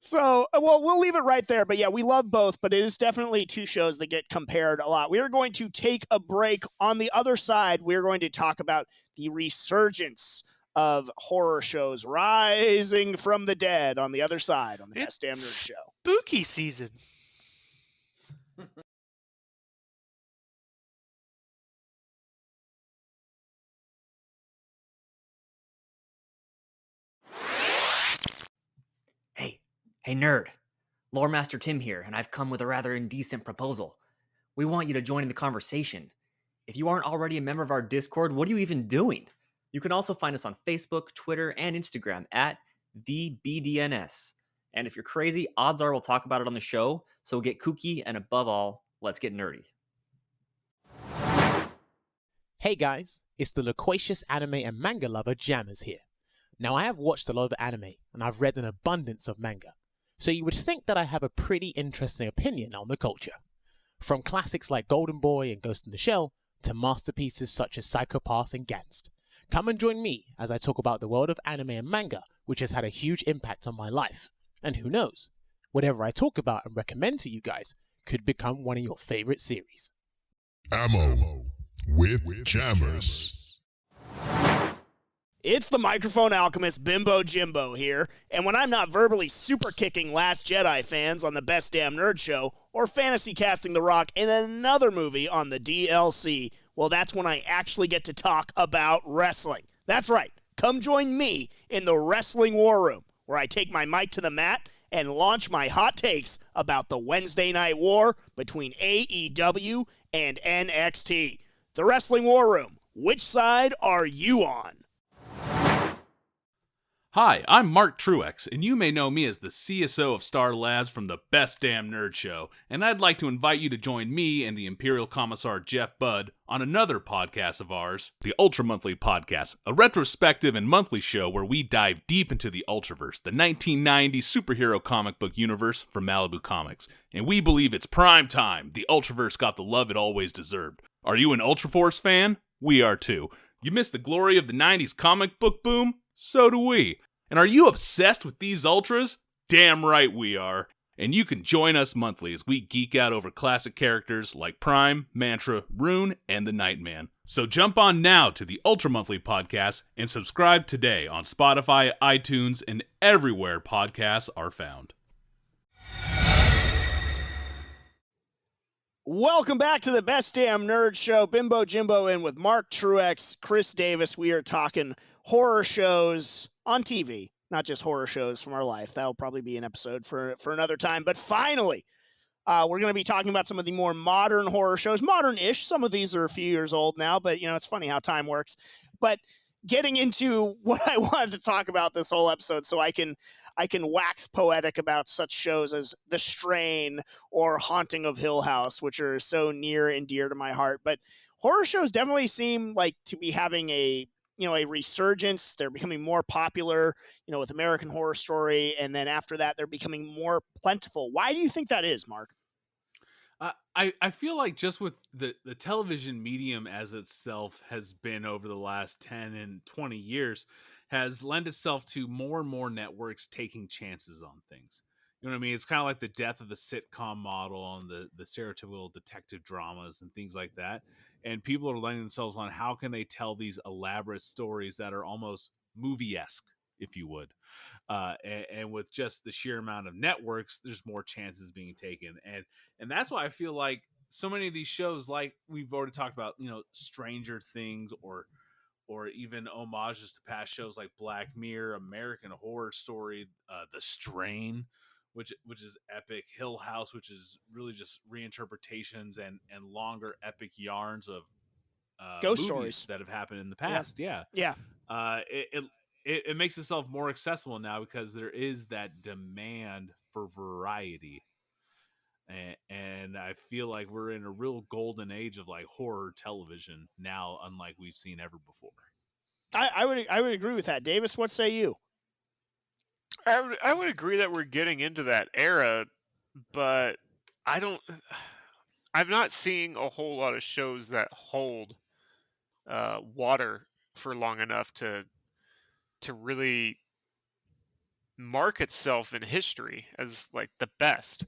[SPEAKER 6] So, we'll leave it right there. But yeah, we love both, but it is definitely two shows that get compared a lot. We are going to take a break. On the other side, we're going to talk about the resurgence of horror shows rising from the dead on the other side on the Best Damn Nerd Show.
[SPEAKER 7] Spooky season.
[SPEAKER 11] Hey nerd, Lore Master Tim here, and I've come with a rather indecent proposal. We want you to join in the conversation. If you aren't already a member of our Discord, what are you even doing? You can also find us on Facebook, Twitter, and Instagram at the BDNS. And if you're crazy, odds are we'll talk about it on the show, so get kooky, and above all, let's get nerdy.
[SPEAKER 12] Hey guys, it's the loquacious anime and manga lover Jahns here. Now I have watched a lot of anime, and I've read an abundance of manga. So you would think that I have a pretty interesting opinion on the culture. From classics like Golden Boy and Ghost in the Shell, to masterpieces such as Psycho Pass and Gantz. Come and join me as I talk about the world of anime and manga, which has had a huge impact on my life. And who knows, whatever I talk about and recommend to you guys could become one of your favorite series.
[SPEAKER 2] Ammo with Jammers.
[SPEAKER 6] It's the microphone alchemist Bimbo Jimbo here, and when I'm not verbally super kicking Last Jedi fans on the Best Damn Nerd Show, or fantasy casting The Rock in another movie on the DLC, well, that's when I actually get to talk about wrestling. That's right, come join me in the Wrestling War Room, where I take my mic to the mat and launch my hot takes about the Wednesday Night War between AEW and NXT. The Wrestling War Room, which side are you on?
[SPEAKER 8] Hi, I'm Mark Truex, and you may know me as the CSO of Star Labs from the Best Damn Nerd Show, and I'd like to invite you to join me and the Imperial Commissar Jeff Budd on another podcast of ours, the Ultra Monthly Podcast, a retrospective and monthly show where we dive deep into the Ultraverse, the 1990 superhero comic book universe from Malibu Comics, and we believe it's prime time. The Ultraverse got the love it always deserved. Are you an Ultraforce fan? We are too. You missed the glory of the 90s comic book boom? So do we. And are you obsessed with these Ultras? Damn right we are. And you can join us monthly as we geek out over classic characters like Prime, Mantra, Rune, and the Nightman. So jump on now to the Ultra Monthly Podcast and subscribe today on Spotify, iTunes, and everywhere podcasts are found.
[SPEAKER 6] Welcome back to the Best Damn Nerd Show. Bimbo Jimbo in with Mark Truex, Chris Davis. We are talking horror shows on TV, not just horror shows from our life. That'll probably be an episode for another time. But finally, we're going to be talking about some of the more modern horror shows, modern-ish. Some of these are a few years old now, but it's funny how time works. But getting into what I wanted to talk about this whole episode, so I can wax poetic about such shows as The Strain or Haunting of Hill House, which are so near and dear to my heart. But horror shows definitely seem like to be having a resurgence. They're becoming more popular, with American Horror Story. And then after that, they're becoming more plentiful. Why do you think that is, Mark?
[SPEAKER 8] I feel like just with the television medium as itself has been over the last 10 and 20 years has lent itself to more and more networks taking chances on things. You know what I mean? It's kind of like the death of the sitcom model on the stereotypical detective dramas and things like that. And people are letting themselves on how can they tell these elaborate stories that are almost movie-esque, if you would. And with just the sheer amount of networks, there's more chances being taken. And that's why I feel like so many of these shows, like we've already talked about, Stranger Things or even homages to past shows like Black Mirror, American Horror Story, The Strain, which is epic, Hill House, which is really just reinterpretations and longer epic yarns of
[SPEAKER 6] ghost
[SPEAKER 8] movies
[SPEAKER 6] stories
[SPEAKER 8] that have happened in the past. Yeah. It makes itself more accessible now because there is that demand for variety. And I feel like we're in a real golden age of like horror television now, unlike we've seen ever before.
[SPEAKER 6] I would agree with that. Davis, what say you?
[SPEAKER 7] I would agree that we're getting into that era, but I'm not seeing a whole lot of shows that hold water for long enough to really mark itself in history as like the best.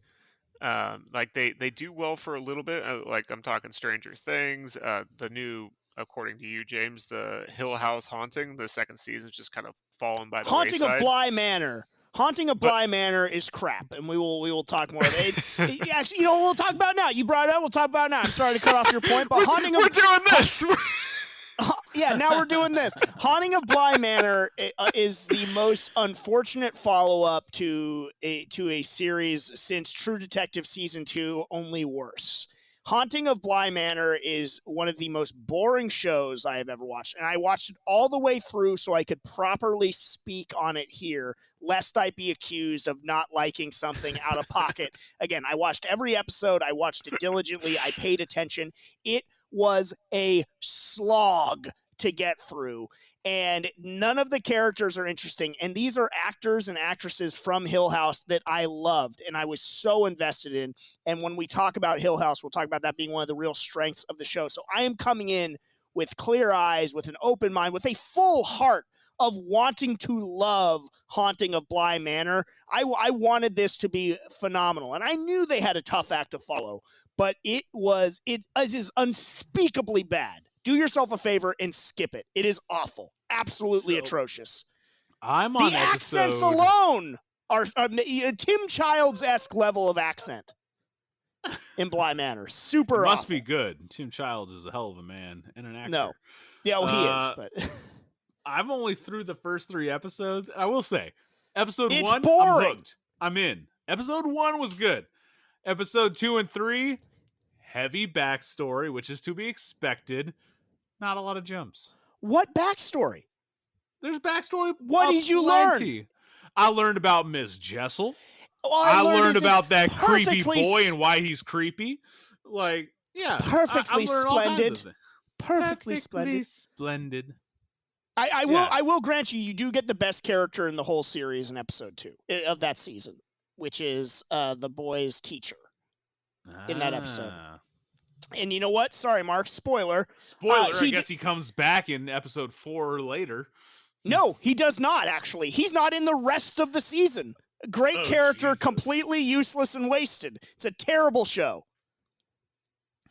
[SPEAKER 7] Like they do well for a little bit. Like I'm talking Stranger Things, the new, according to you, James, the Hill House Haunting, the second season's just kind of fallen by the
[SPEAKER 6] Haunting
[SPEAKER 7] wayside.
[SPEAKER 6] of Bly Manor. Haunting of Bly Manor is crap, and we will talk more of it. Actually, we'll talk about it now. You brought it up. We'll talk about it now. I'm sorry to cut off your point, but
[SPEAKER 7] we're doing this.
[SPEAKER 6] Yeah, now we're doing this. Haunting of Bly Manor is the most unfortunate follow-up to a series since True Detective Season 2, only worse. Haunting of Bly Manor is one of the most boring shows I have ever watched, and I watched it all the way through so I could properly speak on it here, lest I be accused of not liking something out of pocket. Again, I watched every episode. I watched it diligently. I paid attention. It was a slog to get through, and none of the characters are interesting, and these are actors and actresses from Hill House that I loved and I was so invested in. And when we talk about Hill House, we'll talk about that being one of the real strengths of the show. So I am coming in with clear eyes, with an open mind, with a full heart of wanting to love Haunting of Bly Manor. I wanted this to be phenomenal, and I knew they had a tough act to follow, but it is unspeakably bad. Do yourself a favor and skip it. It is awful. Absolutely atrocious.
[SPEAKER 8] I'm on
[SPEAKER 6] the accents alone are Tim Childs-esque level of accent in Bly Manor. Super
[SPEAKER 8] must
[SPEAKER 6] awful.
[SPEAKER 8] Be good. Tim Childs is a hell of a man and an actor.
[SPEAKER 6] No. Yeah, well, he is, but
[SPEAKER 8] I'm only through the first 3 episodes. I will say, episode
[SPEAKER 6] it's
[SPEAKER 8] 1,
[SPEAKER 6] boring.
[SPEAKER 8] I'm hooked. I'm in. Episode 1 was good. Episode 2 and 3, heavy backstory, which is to be expected. Not a lot of jumps.
[SPEAKER 6] What backstory?
[SPEAKER 8] There's backstory.
[SPEAKER 6] What did you learn?
[SPEAKER 8] I learned about Miss Jessel.
[SPEAKER 6] I
[SPEAKER 8] learned about that creepy boy and why he's creepy. Like, yeah.
[SPEAKER 6] Perfectly splendid.
[SPEAKER 8] Perfectly
[SPEAKER 6] splendid. I will grant you do get the best character in the whole series in episode 2 of that season, which is the boy's teacher in that episode. And you know what? Sorry, Mark. Spoiler.
[SPEAKER 8] I guess he comes back in episode 4 or later.
[SPEAKER 6] No, he does not, actually. He's not in the rest of the season. Great character, Jesus. Completely useless and wasted. It's a terrible show.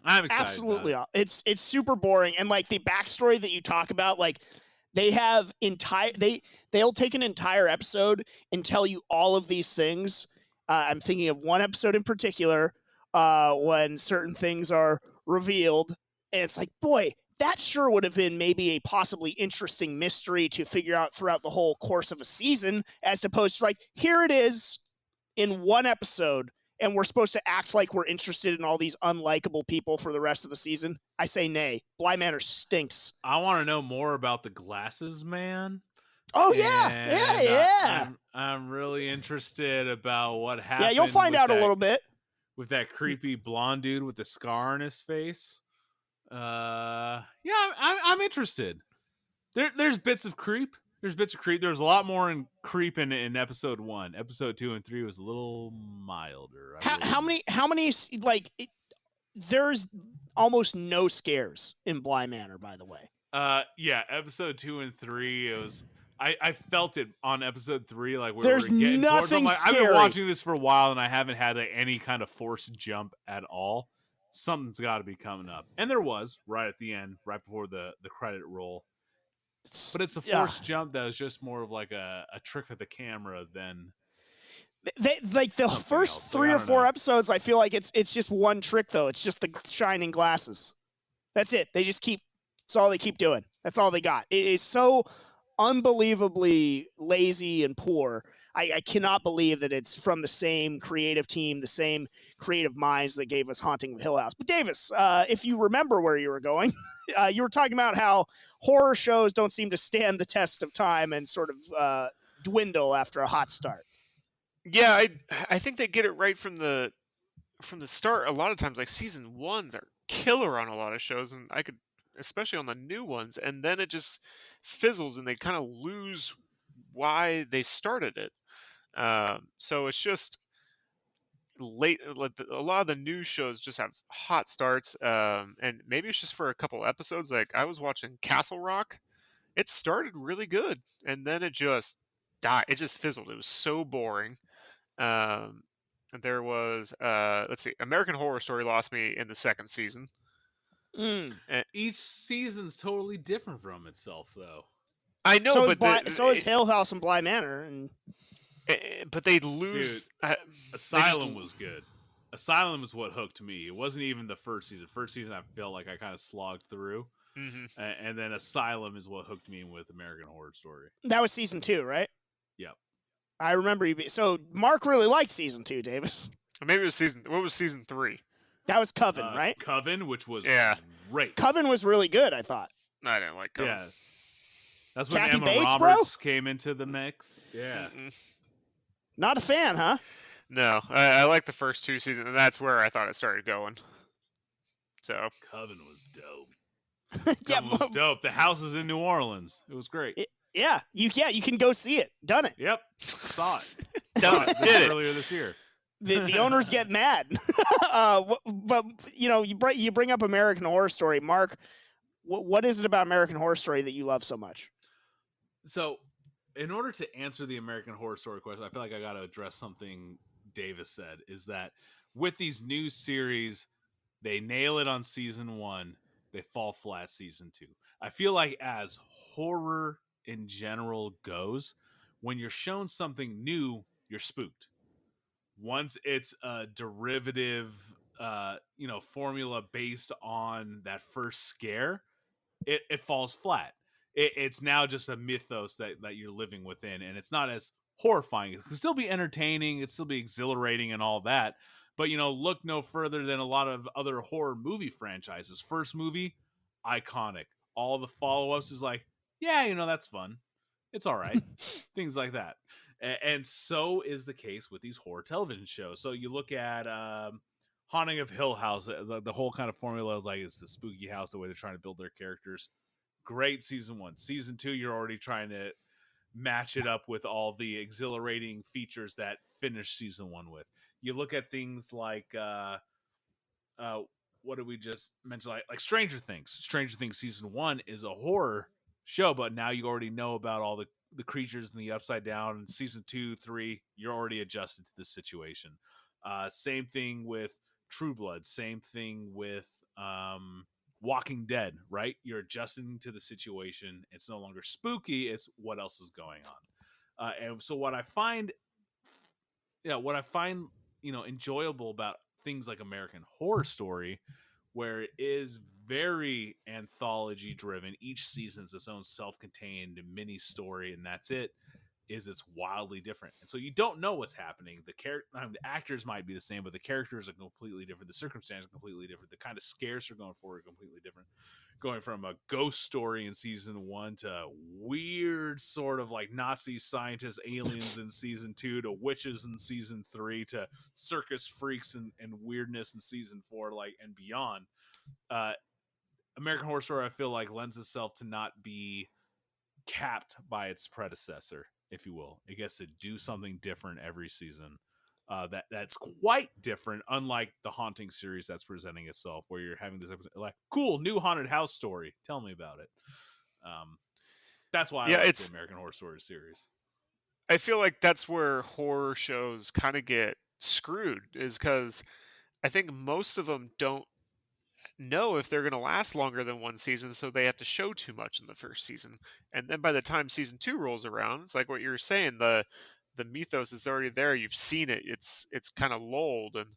[SPEAKER 8] I'm excited.
[SPEAKER 6] Absolutely. It's super boring. And like the backstory that you talk about, like they have they'll take an entire episode and tell you all of these things. I'm thinking of one episode in particular when certain things are revealed. And it's like, boy, that sure would have been maybe a possibly interesting mystery to figure out throughout the whole course of a season, as opposed to like, here it is in one episode, and we're supposed to act like we're interested in all these unlikable people for the rest of the season. I say nay. Bly Manor stinks.
[SPEAKER 8] I want to know more about the glasses man.
[SPEAKER 6] Oh, yeah.
[SPEAKER 8] I'm really interested about what happened.
[SPEAKER 6] Yeah, you'll find out a little bit.
[SPEAKER 8] With that creepy blonde dude with the scar on his face. I'm interested. There's bits of creep. There's a lot more in creep in episode 1. Episode 2 and 3 was a little milder.
[SPEAKER 6] How many like there's almost no scares in Bly Manor, by the way.
[SPEAKER 8] Episode 2 and 3, it was I felt it on episode 3, like
[SPEAKER 6] there's
[SPEAKER 8] we were getting towards. I'm like,
[SPEAKER 6] scary.
[SPEAKER 8] I've been watching this for a while and I haven't had any kind of forced jump at all. Something's got to be coming up, and there was right at the end, right before the credit roll. But it's a forced jump that was just more of like a trick of the camera than
[SPEAKER 6] they like the first else. 3 or 4 episodes. I feel like it's just one trick though. It's just the shining glasses. That's it. They just keep. That's all they keep doing. That's all they got. It is so unbelievably lazy and poor. I cannot believe that it's from the same creative team, the same creative minds that gave us Haunting of Hill House. But Davis, if you remember where you were going, you were talking about how horror shows don't seem to stand the test of time and sort of dwindle after a hot start.
[SPEAKER 7] Yeah, I think they get it right from the start. A lot of times, like season 1s are killer on a lot of shows, and especially on the new ones, and then it just fizzles and they kind of lose why they started it. So it's just late. A lot of the new shows just have hot starts, and maybe it's just for a couple episodes. Like I was watching Castle Rock, it started really good, and then it just died. It just fizzled. It was so boring. There was let's see, American Horror Story lost me in the 2nd season.
[SPEAKER 8] Each season's totally different from itself, though.
[SPEAKER 7] I know,
[SPEAKER 6] so is Hill House and Bly Manor, and
[SPEAKER 7] but they lose.
[SPEAKER 8] Dude, Asylum was good. Asylum is what hooked me. It wasn't even the first season. First season, I felt like I kind of slogged through, and then Asylum is what hooked me with American Horror Story.
[SPEAKER 6] That was season 2, right?
[SPEAKER 8] Yep.
[SPEAKER 6] I remember you. So Mark really liked season 2, Davis.
[SPEAKER 7] Maybe it was season. What was season 3?
[SPEAKER 6] That was Coven, right?
[SPEAKER 8] Coven, which was great.
[SPEAKER 6] Coven was really good, I thought.
[SPEAKER 7] I didn't like Coven.
[SPEAKER 8] Yeah. That's when
[SPEAKER 6] Kathy
[SPEAKER 8] Emma
[SPEAKER 6] Bates,
[SPEAKER 8] Roberts came into the mix. Yeah.
[SPEAKER 6] Not a fan, huh?
[SPEAKER 7] No, I like the first 2 seasons, and that's where I thought it started going. So
[SPEAKER 8] Coven was dope.
[SPEAKER 6] Coven
[SPEAKER 8] was dope. The house is in New Orleans. It was great.
[SPEAKER 6] You can go see it. Done it.
[SPEAKER 8] Yep. Saw it.
[SPEAKER 7] Done it. Did it
[SPEAKER 8] earlier this year.
[SPEAKER 6] The owners get mad. But you bring up American Horror Story, Mark. What is it about American Horror Story that you love so much?
[SPEAKER 8] So, in order to answer the American Horror Story question, I feel like I got to address something Davis said, is that with these new series, they nail it on season 1, they fall flat season 2. I feel like as horror in general goes, when you're shown something new, you're spooked. Once it's a derivative, formula based on that first scare, it falls flat. It's now just a mythos that you're living within, and it's not as horrifying. It can still be entertaining, it still be exhilarating and all that, but look no further than a lot of other horror movie franchises. First movie, iconic. All the follow-ups is like, that's fun. It's all right. Things like that. And so is the case with these horror television shows. So you look at Haunting of Hill House, the whole kind of formula, like it's the spooky house, the way they're trying to build their characters. Great season 1. Season 2, you're already trying to match it up with all the exhilarating features that finished season 1 with. You look at things like what did we just mention? Like Stranger Things. Stranger Things season 1 is a horror show, but now you already know about all the creatures in the Upside Down. And season 2, 3, you're already adjusted to this situation. Same thing with True Blood. Same thing with Walking Dead, right? You're adjusting to the situation. It's no longer spooky. It's what else is going on. And so what I find enjoyable about things like American Horror Story, where it is very anthology driven. Each season is its own self-contained mini story, and that's it. It's wildly different, and so you don't know what's happening. The actors might be the same, but the characters are completely different. The circumstances are completely different. The kind of scares they're going for are completely different. Going from a ghost story in season 1 to weird sort of like Nazi scientist aliens in season 2 to witches in season 3 to circus freaks and weirdness in season 4, like, and beyond. American Horror Story, I feel like, lends itself to not be capped by its predecessor, if you will. It gets to do something different every season. That's quite different, unlike the Haunting series that's presenting itself, where you're having this episode, like, cool new haunted house story. Tell me about it. That's why I like the American Horror Story series.
[SPEAKER 7] I feel like that's where horror shows kind of get screwed, is because I think most of them don't know if they're going to last longer than one season, so they have to show too much in the first season, and then by the time season 2 rolls around, it's like what you were saying, the mythos is already there, you've seen it, it's kind of lulled, and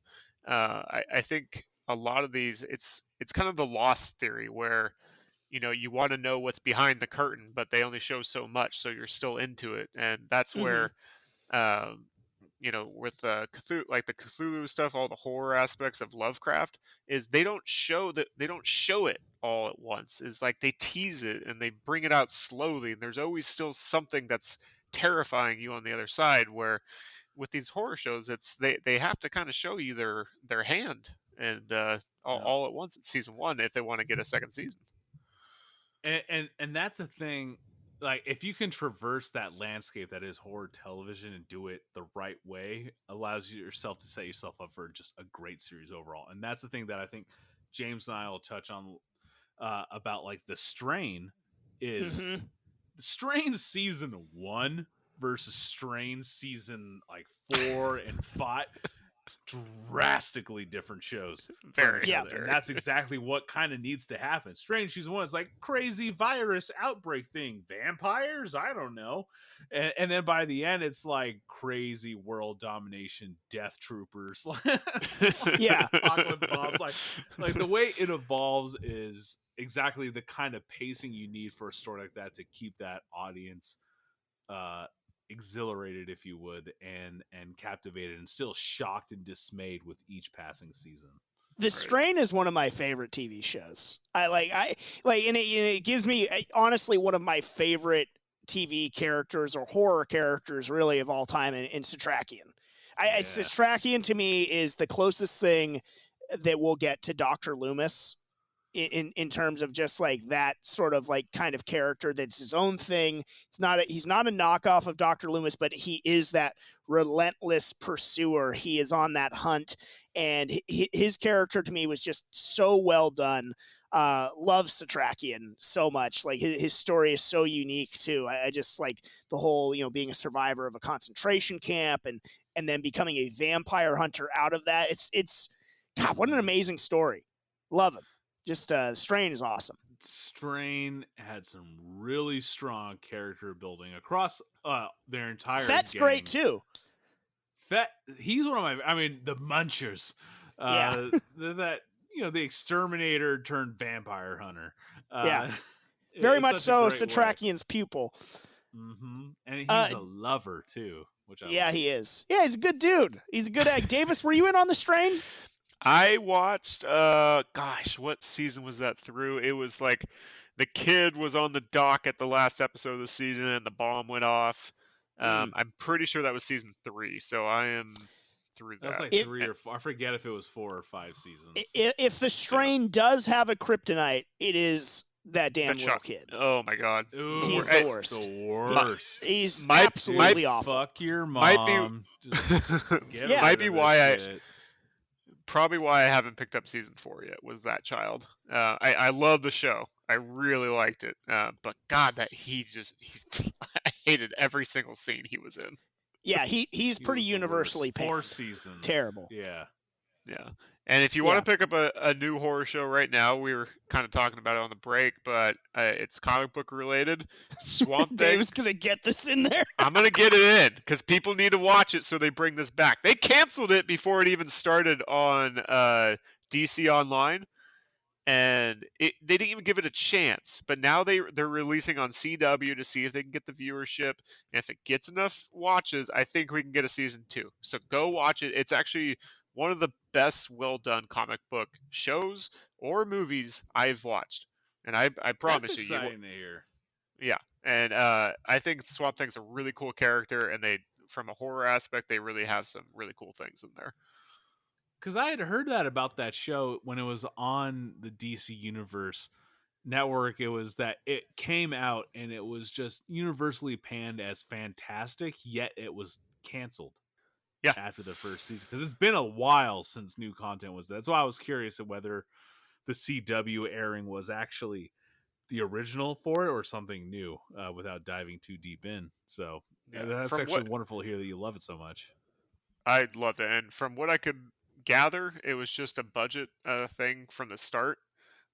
[SPEAKER 7] I think a lot of these, it's kind of the Lost theory, where you want to know what's behind the curtain, but they only show so much, so you're still into it, and that's where with the Cthulhu, like the Cthulhu stuff, all the horror aspects of Lovecraft, is they don't show it all at once. Is like they tease it and they bring it out slowly, and there's always still something that's terrifying you on the other side. Where with these horror shows, it's they have to kind of show you their hand and all at once in season 1 if they want to get a second season.
[SPEAKER 8] And that's a thing. Like, if you can traverse that landscape that is horror television and do it the right way, allows yourself to set yourself up for just a great series overall. And that's the thing that I think James and I will touch on about, like, the Strain is Strain season 1 versus Strain season like 4 and 5. Drastically different shows. And that's exactly what kind of needs to happen. Strange season 1 is like crazy virus outbreak thing, vampires, I don't know, and then by the end it's like crazy world domination, death troopers. Apocalypse bombs. Like the way it evolves is exactly the kind of pacing you need for a story like that to keep that audience exhilarated, if you would, and captivated, and still shocked and dismayed with each passing season.
[SPEAKER 6] The Strain is one of my favorite TV shows. I like, and it gives me, honestly, one of my favorite TV characters or horror characters, really, of all time in Satrakian. Satrakian to me is the closest thing that we'll get to Dr. Loomis in terms of just like that sort of like kind of character that's his own thing. He's not a knockoff of Dr. Loomis, but he is that relentless pursuer. He is on that hunt, and his character to me was just so well done. Love Satrakian so much. Like his story is so unique too. I just like the whole, being a survivor of a concentration camp and then becoming a vampire hunter out of that. It's God, what an amazing story. Love him. Just Strain is awesome.
[SPEAKER 8] Strain had some really strong character building across their entire
[SPEAKER 6] Fet's
[SPEAKER 8] gang.
[SPEAKER 6] Great too.
[SPEAKER 8] Fet, he's one of the Munchers. That the exterminator turned vampire hunter.
[SPEAKER 6] Very much so. Satrakian's pupil.
[SPEAKER 8] And he's a lover too, which I like.
[SPEAKER 6] He is. Yeah, he's a good dude. He's a good egg. Davis, were you in on the Strain?
[SPEAKER 7] I watched, what season was that through? It was like the kid was on the dock at the last episode of the season and the bomb went off. I'm pretty sure that was season 3, so I am through that.
[SPEAKER 8] That was like 3 or 4. I forget if it was 4 or 5 seasons.
[SPEAKER 6] If the Strain does have a kryptonite, it is that damn little kid.
[SPEAKER 7] Oh my God.
[SPEAKER 6] Ooh, he's the worst.
[SPEAKER 8] The worst.
[SPEAKER 6] He's absolutely awful.
[SPEAKER 8] Fuck your mom.
[SPEAKER 7] Probably why I haven't picked up season 4 yet was that child. I love the show. I really liked it. But God, that I hated every single scene he was in.
[SPEAKER 6] Yeah, he's pretty universally
[SPEAKER 8] 4 seasons.
[SPEAKER 6] Terrible.
[SPEAKER 8] Yeah.
[SPEAKER 7] Yeah. And if you want to pick up a new horror show right now, we were kind of talking about it on the break, but it's comic book related. Swamp Thing.
[SPEAKER 6] Dave's going to get this in there.
[SPEAKER 7] I'm going to get it in because people need to watch it, so they bring this back. They canceled it before it even started on DC Online, and they didn't even give it a chance. But now they're releasing on CW to see if they can get the viewership. And if it gets enough watches, I think we can get a season 2. So go watch it. It's actually one of the best well-done comic book shows or movies I've watched. And I promise
[SPEAKER 8] That's exciting to hear.
[SPEAKER 7] Yeah. And I think Swamp Thing's a really cool character, and they, from a horror aspect, they really have some really cool things in there.
[SPEAKER 8] Because I had heard that about that show when it was on the DC Universe network. It was that it came out and it was just universally panned as fantastic, yet it was canceled.
[SPEAKER 7] Yeah.
[SPEAKER 8] After the first season, because it's been a while since new content was there. That's why I was curious of whether the CW airing was actually the original for it or something new, without diving too deep in. So that's actually wonderful to hear that you love it so much.
[SPEAKER 7] I loved it, and from what I could gather, it was just a budget thing from the start,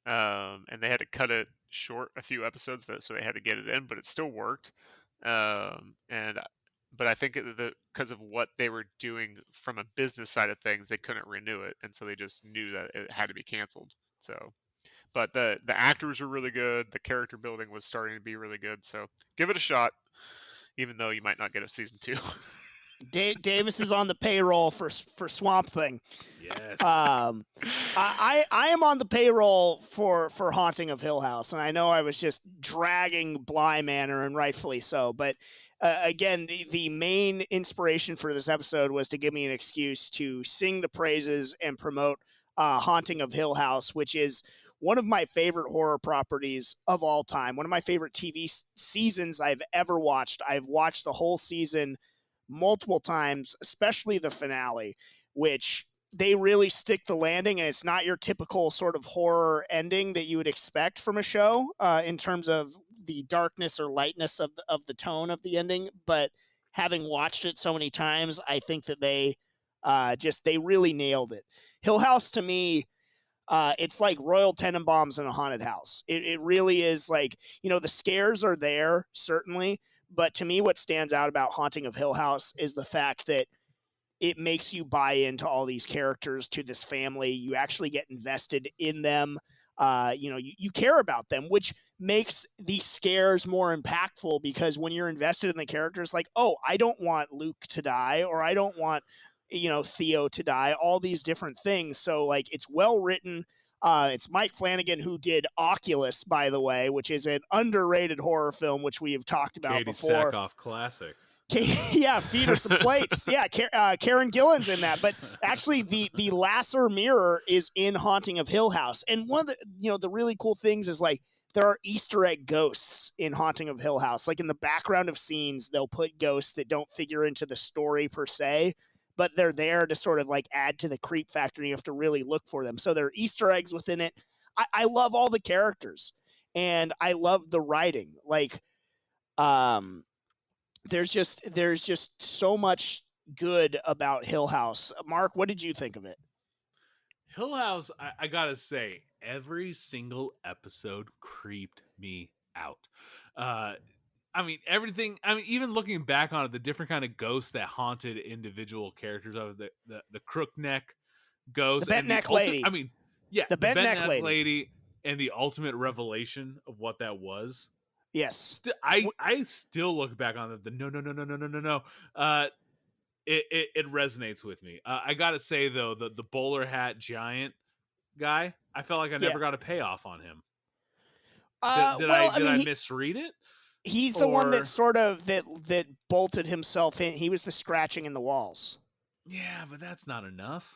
[SPEAKER 7] and they had to cut it short a few episodes, so they had to get it in, but it still worked. But I think because of what they were doing from a business side of things, they couldn't renew it, and so they just knew that it had to be canceled. So, but the actors were really good. The character building was starting to be really good. So give it a shot, even though you might not get a season 2.
[SPEAKER 6] Davis is on the payroll for Swamp Thing.
[SPEAKER 8] Yes.
[SPEAKER 6] I am on the payroll for Haunting of Hill House, and I know I was just dragging Bly Manor, and rightfully so. But again, the main inspiration for this episode was to give me an excuse to sing the praises and promote Haunting of Hill House, which is one of my favorite horror properties of all time. One of my favorite TV seasons I've ever watched. I've watched the whole season multiple times, especially the finale, which they really stick the landing, and it's not your typical sort of horror ending that you would expect from a show in terms of the darkness or lightness of the tone of the ending. But having watched it so many times, I think that they really nailed it. Hill House, to me, it's like Royal Tenenbaums in a haunted house. It really is like, the scares are there, certainly. But to me, what stands out about Haunting of Hill House is the fact that it makes you buy into all these characters, to this family. You actually get invested in them. You care about them, which makes the scares more impactful, because when you're invested in the characters, like, oh, I don't want Luke to die, or I don't want, Theo to die, all these different things. So, like, it's well written. It's Mike Flanagan, who did Oculus, by the way, which is an underrated horror film, which we have talked about
[SPEAKER 8] Katie
[SPEAKER 6] before.
[SPEAKER 8] Sackhoff classic.
[SPEAKER 6] Yeah, feed her some plates. Yeah, Karen Gillan's in that. But actually, the Lasser mirror is in Haunting of Hill House. And one of the really cool things is, like, there are Easter egg ghosts in Haunting of Hill House. Like, in the background of scenes, they'll put ghosts that don't figure into the story per se, but they're there to sort of like add to the creep factor. And you have to really look for them. So there are Easter eggs within it. I love all the characters, and I love the writing. Like, there's just so much good about Hill House. Mark, what did you think of it?
[SPEAKER 8] Hill House, I gotta say, every single episode creeped me out. Everything. Even looking back on it, the different kind of ghosts that haunted individual characters, of the crook neck ghost,
[SPEAKER 6] the bent neck lady.
[SPEAKER 8] The bent neck lady, and the ultimate revelation of what that was.
[SPEAKER 6] Yes,
[SPEAKER 8] I still look back on it. No. It resonates with me. I gotta say though, the bowler hat giant guy, I felt like I never got a payoff on him. Did I misread it?
[SPEAKER 6] He's the one that sort of that bolted himself in. He was the scratching in the walls.
[SPEAKER 8] Yeah, but that's not enough.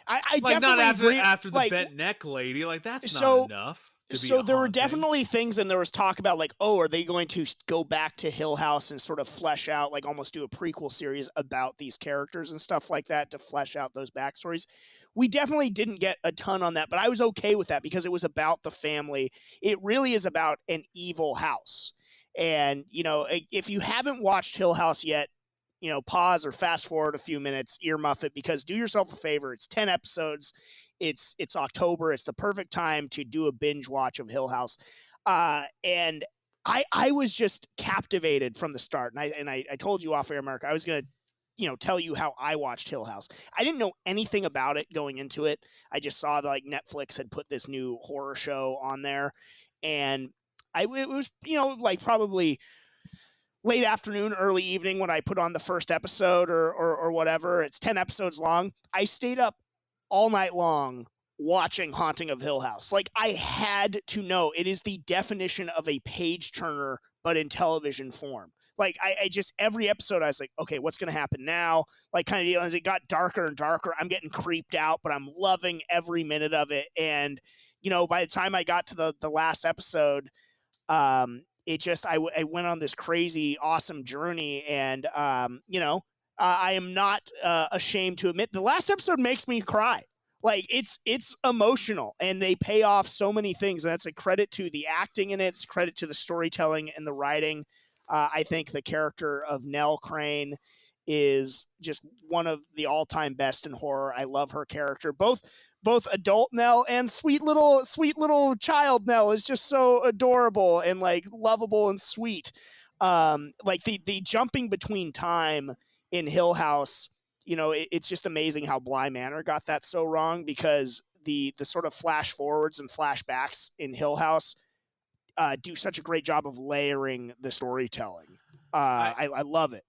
[SPEAKER 6] I
[SPEAKER 8] like,
[SPEAKER 6] definitely
[SPEAKER 8] not
[SPEAKER 6] agree.
[SPEAKER 8] after the
[SPEAKER 6] like,
[SPEAKER 8] bent neck lady. Like, that's not enough.
[SPEAKER 6] So there were definitely things, and there was talk about, like, oh, are they going to go back to Hill House and sort of flesh out, like, almost do a prequel series about these characters and stuff like that to flesh out those backstories? We definitely didn't get a ton on that, but I was okay with that because it was about the family. It really is about an evil house. And, if you haven't watched Hill House yet, pause or fast forward a few minutes, earmuff it, because do yourself a favor. It's 10 episodes. It's October. It's the perfect time to do a binge watch of Hill House. And I was just captivated from the start. And I told you off air, Mark, I was going to, tell you how I watched Hill House. I didn't know anything about it going into it. I just saw that like Netflix had put this new horror show on there, and it was, like probably late afternoon, early evening when I put on the first episode or whatever. It's 10 episodes long. I stayed up all night long watching Haunting of Hill House. Like, I had to know. It is the definition of a page turner, but in television form. Like, I just, every episode, I was like, okay, what's going to happen now? Like, kind of, as it got darker and darker, I'm getting creeped out, but I'm loving every minute of it. And, by the time I got to the last episode, it just, I went on this crazy, awesome journey. And, I am not ashamed to admit the last episode makes me cry. Like, it's emotional, and they pay off so many things. And that's a credit to the acting in it. It's a credit to the storytelling and the writing. I think the character of Nell Crane is just one of the all-time best in horror. I love her character. Both adult Nell and sweet little child Nell is just so adorable and like lovable and sweet. Like the jumping between time in Hill House, it's just amazing how Bly Manor got that so wrong, because the sort of flash forwards and flashbacks in Hill House do such a great job of layering the storytelling. I love it.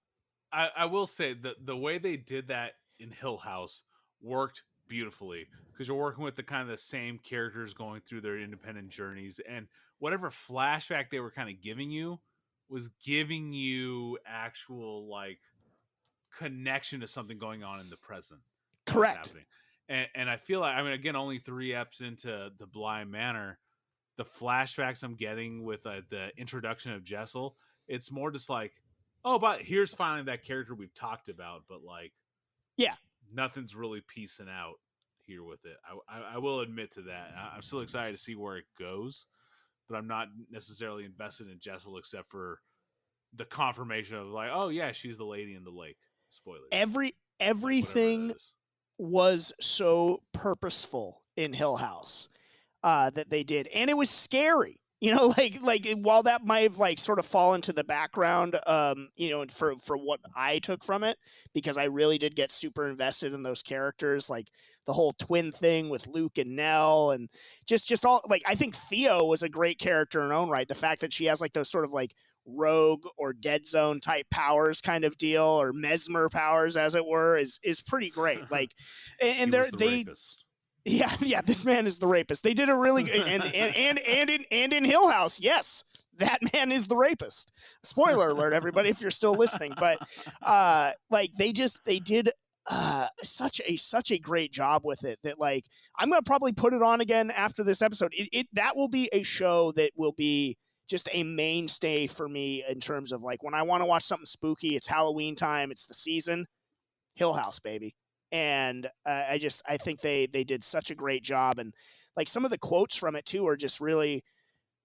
[SPEAKER 8] I will say that the way they did that in Hill House worked beautifully, because you're working with the kind of the same characters going through their independent journeys, and whatever flashback they were kind of giving you was giving you actual like connection to something going on in the present.
[SPEAKER 6] Correct.
[SPEAKER 8] And I feel like, again, only 3 eps into the Bly Manor, the flashbacks I'm getting with the introduction of Jessel, it's more just like, oh, but here's finally that character we've talked about, but like,
[SPEAKER 6] yeah,
[SPEAKER 8] nothing's really piecing out here with it. I will admit to that. I'm still excited to see where it goes, but I'm not necessarily invested in Jessel except for the confirmation of like, oh yeah, she's the lady in the lake. Spoilers.
[SPEAKER 6] Everything was so purposeful in Hill House that they did, and it was scary. Like while that might have like sort of fallen to the background, for what I took from it, because I really did get super invested in those characters, like the whole twin thing with Luke and Nell, and just all, like, I think Theo was a great character in her own right. The fact that she has like those sort of like rogue or dead zone type powers kind of deal, or mesmer powers as it were, is pretty great. Like, and yeah, this man is the rapist. They did a really good, and in Hill House, yes, that man is the rapist. Spoiler alert, everybody, if you're still listening. But like they did such a great job with it that, like, I'm gonna probably put it on again after this episode. That will be a show that will be just a mainstay for me in terms of like when I want to watch something spooky. It's Halloween time. It's the season. Hill House, baby. And I think they did such a great job, and like some of the quotes from it too are just really,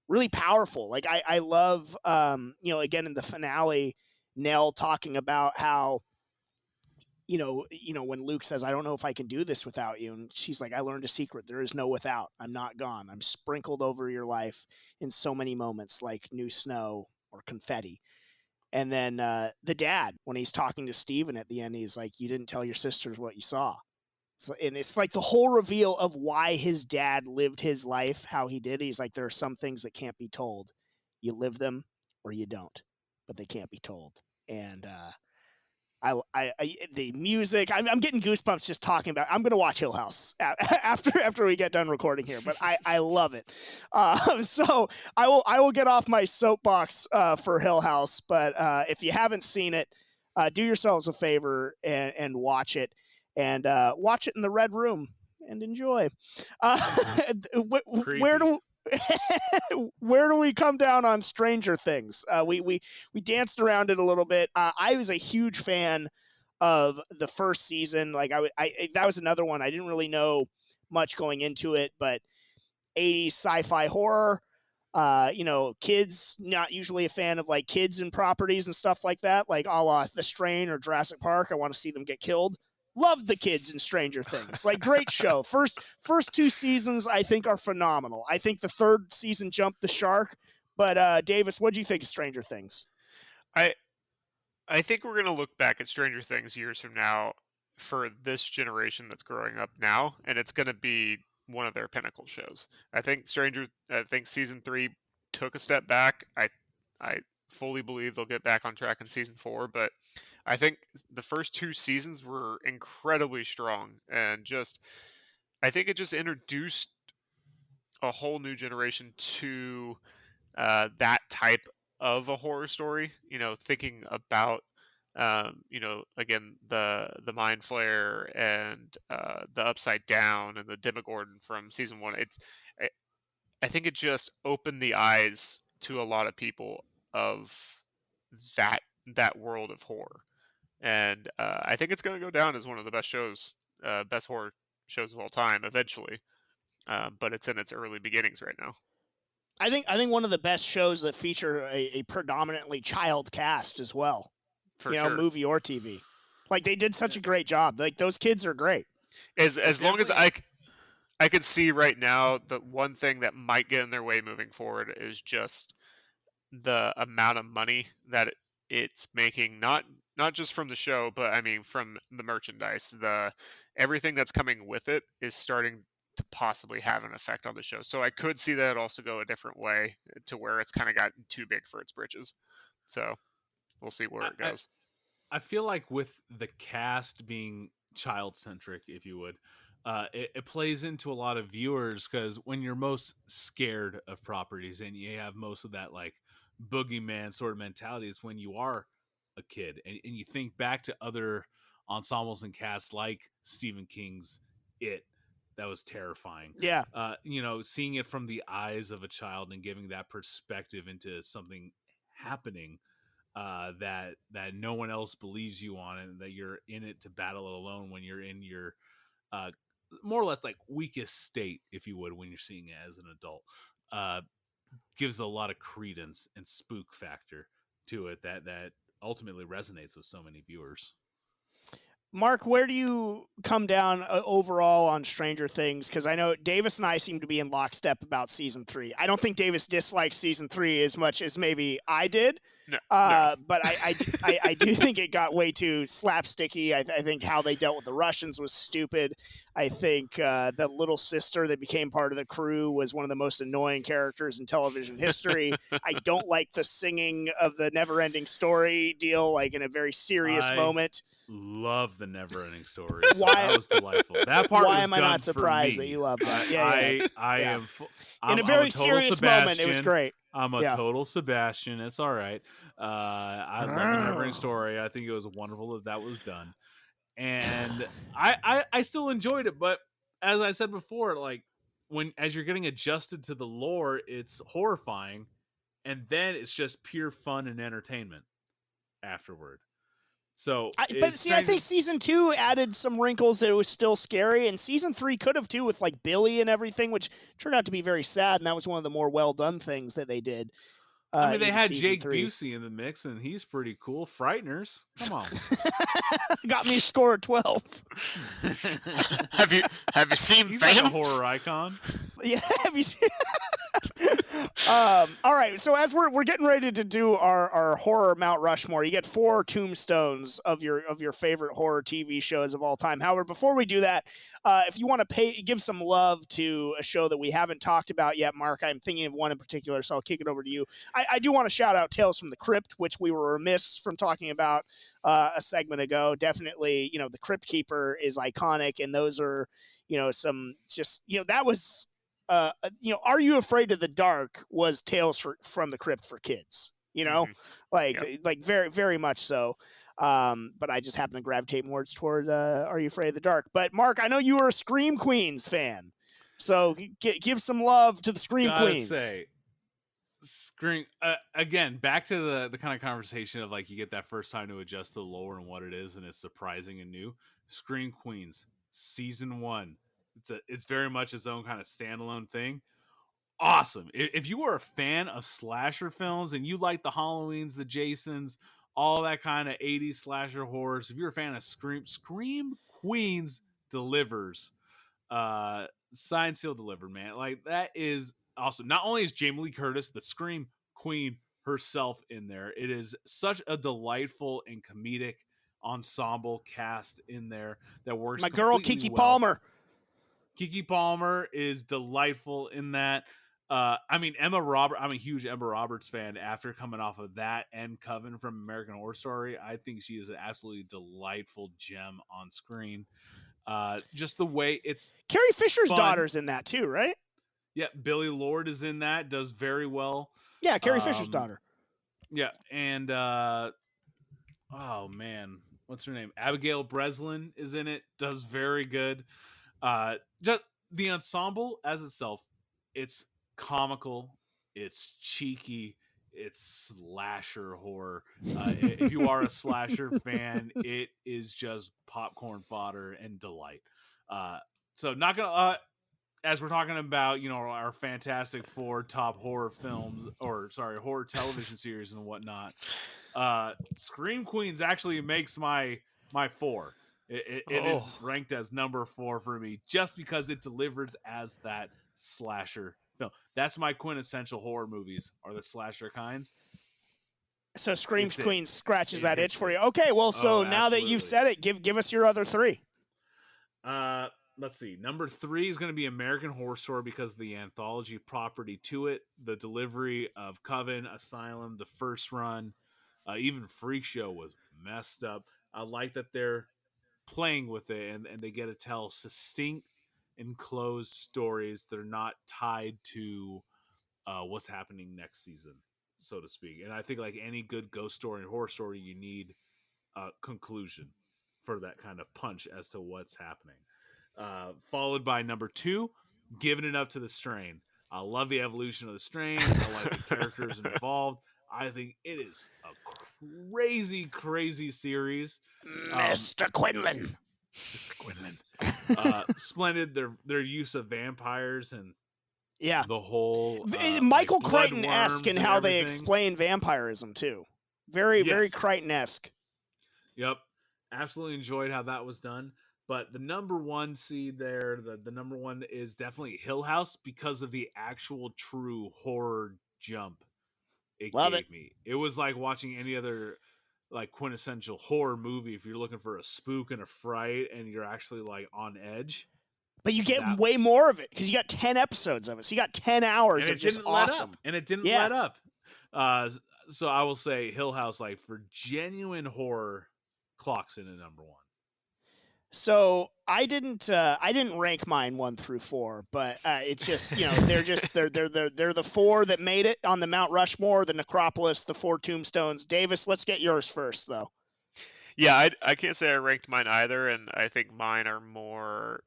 [SPEAKER 6] really powerful. Like I love, again in the finale, Nell talking about how, when Luke says, "I don't know if I can do this without you," and she's like, "I learned a secret. There is no without. I'm not gone. I'm sprinkled over your life in so many moments, like new snow or confetti." And then the dad, when he's talking to Steven at the end, he's like, "You didn't tell your sisters what you saw." So, and it's like the whole reveal of why his dad lived his life how he did. He's like, there are some things that can't be told. You live them or you don't, but they can't be told. And the music, I'm getting goosebumps just talking about. I'm gonna watch Hill House after we get done recording here, but I love it. So I will get off my soapbox for Hill House, but if you haven't seen it, do yourselves a favor and watch it, and watch it in the red room and enjoy. Where do we come down on Stranger Things? We danced around it a little bit. I was a huge fan of the first season. Like that was another one. I didn't really know much going into it, but 80s sci-fi horror. Kids, not usually a fan of like kids and properties and stuff like that, like a la The Strain or Jurassic Park. I want to see them get killed. Loved the kids in Stranger Things. Like, great show. First 2 seasons I think are phenomenal. I think the 3rd season jumped the shark. But Davis, what do you think of Stranger Things?
[SPEAKER 7] I think we're gonna look back at Stranger Things years from now for this generation that's growing up now, and it's gonna be one of their pinnacle shows. I think season 3 took a step back. I fully believe they'll get back on track in season 4, but I think the first 2 seasons were incredibly strong, and I think it just introduced a whole new generation to that type of a horror story. Thinking about again, the mind flare and the upside down and the Demogorgon from season 1. I think it just opened the eyes to a lot of people of that world of horror, and I think it's going to go down as one of the best horror shows of all time eventually. But it's in its early beginnings right now.
[SPEAKER 6] I think one of the best shows that feature a predominantly child cast as well.
[SPEAKER 7] For sure.
[SPEAKER 6] Movie or TV. Like, they did such a great job. Like, those kids are great.
[SPEAKER 7] As long as I could see right now, the one thing that might get in their way moving forward is just the amount of money that it's making, not just from the show, but I mean from the merchandise. Everything that's coming with it is starting to possibly have an effect on the show. So I could see that also go a different way, to where it's kind of gotten too big for its britches. So we'll see where it goes.
[SPEAKER 8] I feel like with the cast being child-centric, if you would, it plays into a lot of viewers, because when you're most scared of properties and you have most of that like boogeyman sort of mentality, is when you are a kid and you think back to other ensembles and casts like Stephen King's It. That was terrifying.
[SPEAKER 6] Yeah.
[SPEAKER 8] Seeing it from the eyes of a child and giving that perspective into something happening that no one else believes you on, and that you're in it to battle it alone when you're in your more or less like weakest state, if you would, when you're seeing it as an adult, gives a lot of credence and spook factor to it that ultimately resonates with so many viewers.
[SPEAKER 6] Mark, where do you come down overall on Stranger Things? Because I know Davis and I seem to be in lockstep about season 3. I don't think Davis dislikes season 3 as much as maybe I did.
[SPEAKER 7] No.
[SPEAKER 6] But I do think it got way too slapsticky. I think how they dealt with the Russians was stupid. I think the little sister that became part of the crew was one of the most annoying characters in television history. I don't like the singing of the Never-Ending Story deal, like in a very serious moment.
[SPEAKER 8] Love the Never-Ending Story. So that was delightful. That part.
[SPEAKER 6] Why
[SPEAKER 8] was
[SPEAKER 6] am I
[SPEAKER 8] done
[SPEAKER 6] not surprised
[SPEAKER 8] for me.
[SPEAKER 6] that you love that?
[SPEAKER 8] I am.
[SPEAKER 6] In a very serious
[SPEAKER 8] Sebastian.
[SPEAKER 6] moment, it was great.
[SPEAKER 8] I'm a total Sebastian. It's all right. I love the Never-Ending Story. I think it was wonderful that was done, and I still enjoyed it. But as I said before, like as you're getting adjusted to the lore, it's horrifying, and then it's just pure fun and entertainment afterward. So,
[SPEAKER 6] I think season 2 added some wrinkles that it was still scary, and season 3 could have too, with like Billy and everything, which turned out to be very sad. And that was one of the more well done things that they did.
[SPEAKER 8] I mean, they had Jake Busey in the mix, and he's pretty cool. Frighteners, come on,
[SPEAKER 6] got me a score of 12.
[SPEAKER 7] Have you seen?
[SPEAKER 8] He's like a horror icon.
[SPEAKER 6] Yeah, have you seen? All right, so as we're getting ready to do our horror Mount Rushmore, you get 4 tombstones of your favorite horror TV shows of all time. However, before we do that, if you want to give some love to a show that we haven't talked about yet, Mark, I'm thinking of one in particular, so I'll kick it over to you. I do want to shout out Tales from the Crypt, which we were remiss from talking about a segment ago. Definitely, the Crypt Keeper is iconic, and those are, some just, that was. Are You Afraid of the Dark was Tales from the Crypt for kids, like very, very much so. But I just happen to gravitate more towards Are You Afraid of the Dark? But Mark, I know you were a Scream Queens fan, so give some love to the Scream Queens.
[SPEAKER 8] Say, Scream again. Back to the kind of conversation of like you get that first time to adjust to the lore and what it is, and it's surprising and new. Scream Queens season 1. It's very much its own kind of standalone thing. awesome. If you are a fan of slasher films and you like the Halloweens, the Jasons, all that kind of 80s slasher horrors, if you're a fan of Scream Queens delivers. Signed, sealed, delivered, man. Like, that is awesome. Not only is Jamie Lee Curtis, the Scream Queen herself, in there, it is such a delightful and comedic ensemble cast in there that works.
[SPEAKER 6] My girl Kiki Palmer.
[SPEAKER 8] Kiki Palmer is delightful in that. I mean, Emma Roberts. I'm a huge Emma Roberts fan. After coming off of that and Coven from American Horror Story, I think she is an absolutely delightful gem on screen. Just the way it's
[SPEAKER 6] Carrie Fisher's
[SPEAKER 8] fun.
[SPEAKER 6] Daughter's in that too, right?
[SPEAKER 8] Yeah, Billy Lord is in that. Does very well.
[SPEAKER 6] Yeah, Carrie Fisher's daughter.
[SPEAKER 8] Yeah, and oh man, what's her name? Abigail Breslin is in it. Does very good. Just the ensemble as itself, it's comical, it's cheeky, it's slasher horror. If you are a slasher fan, it is just popcorn fodder and delight. So not gonna as we're talking about, our Fantastic Four top horror films, horror television series and whatnot. Scream Queens actually makes my 4. It is ranked as number 4 for me, just because it delivers as that slasher film. That's my quintessential horror movies, are the slasher kinds.
[SPEAKER 6] So Scream Queens scratches that itch for you. Okay, well, so now that you've said it, give us your other 3.
[SPEAKER 8] Let's see. Number 3 is going to be American Horror Story because of the anthology property to it, the delivery of Coven, Asylum, the first run, even Freak Show was messed up. I like that they're playing with it and they get to tell succinct and closed stories that are not tied to what's happening next season, so to speak. And I think, like any good ghost story and horror story, you need a conclusion for that kind of punch as to what's happening. Followed by number 2, Giving It Up to the Strain. I love the evolution of the Strain. I like the characters involved. I think it is a crazy, crazy series.
[SPEAKER 6] Mr. Quinlan.
[SPEAKER 8] Splendid. Their use of vampires and the whole
[SPEAKER 6] Michael
[SPEAKER 8] like
[SPEAKER 6] Crichton-esque in how they explain vampirism too. Very Crichton-esque.
[SPEAKER 8] Yep. Absolutely enjoyed how that was done. But the number 1 seed there, the number 1 is definitely Hill House because of the actual true horror jump it gave me. It was like watching any other like quintessential horror movie. If you're looking for a spook and a fright and you're actually like on edge.
[SPEAKER 6] But you get way more of it because you got 10 episodes of it. So you got 10 hours of just awesome.
[SPEAKER 8] And it didn't let up. So I will say Hill House, like for genuine horror, clocks in at number 1.
[SPEAKER 6] So I didn't rank mine 1 through 4, but it's just, they're the 4 that made it on the Mount Rushmore, the Necropolis, the 4 tombstones. Davis, let's get yours first though.
[SPEAKER 7] Yeah, I can't say I ranked mine either, and I think mine are more,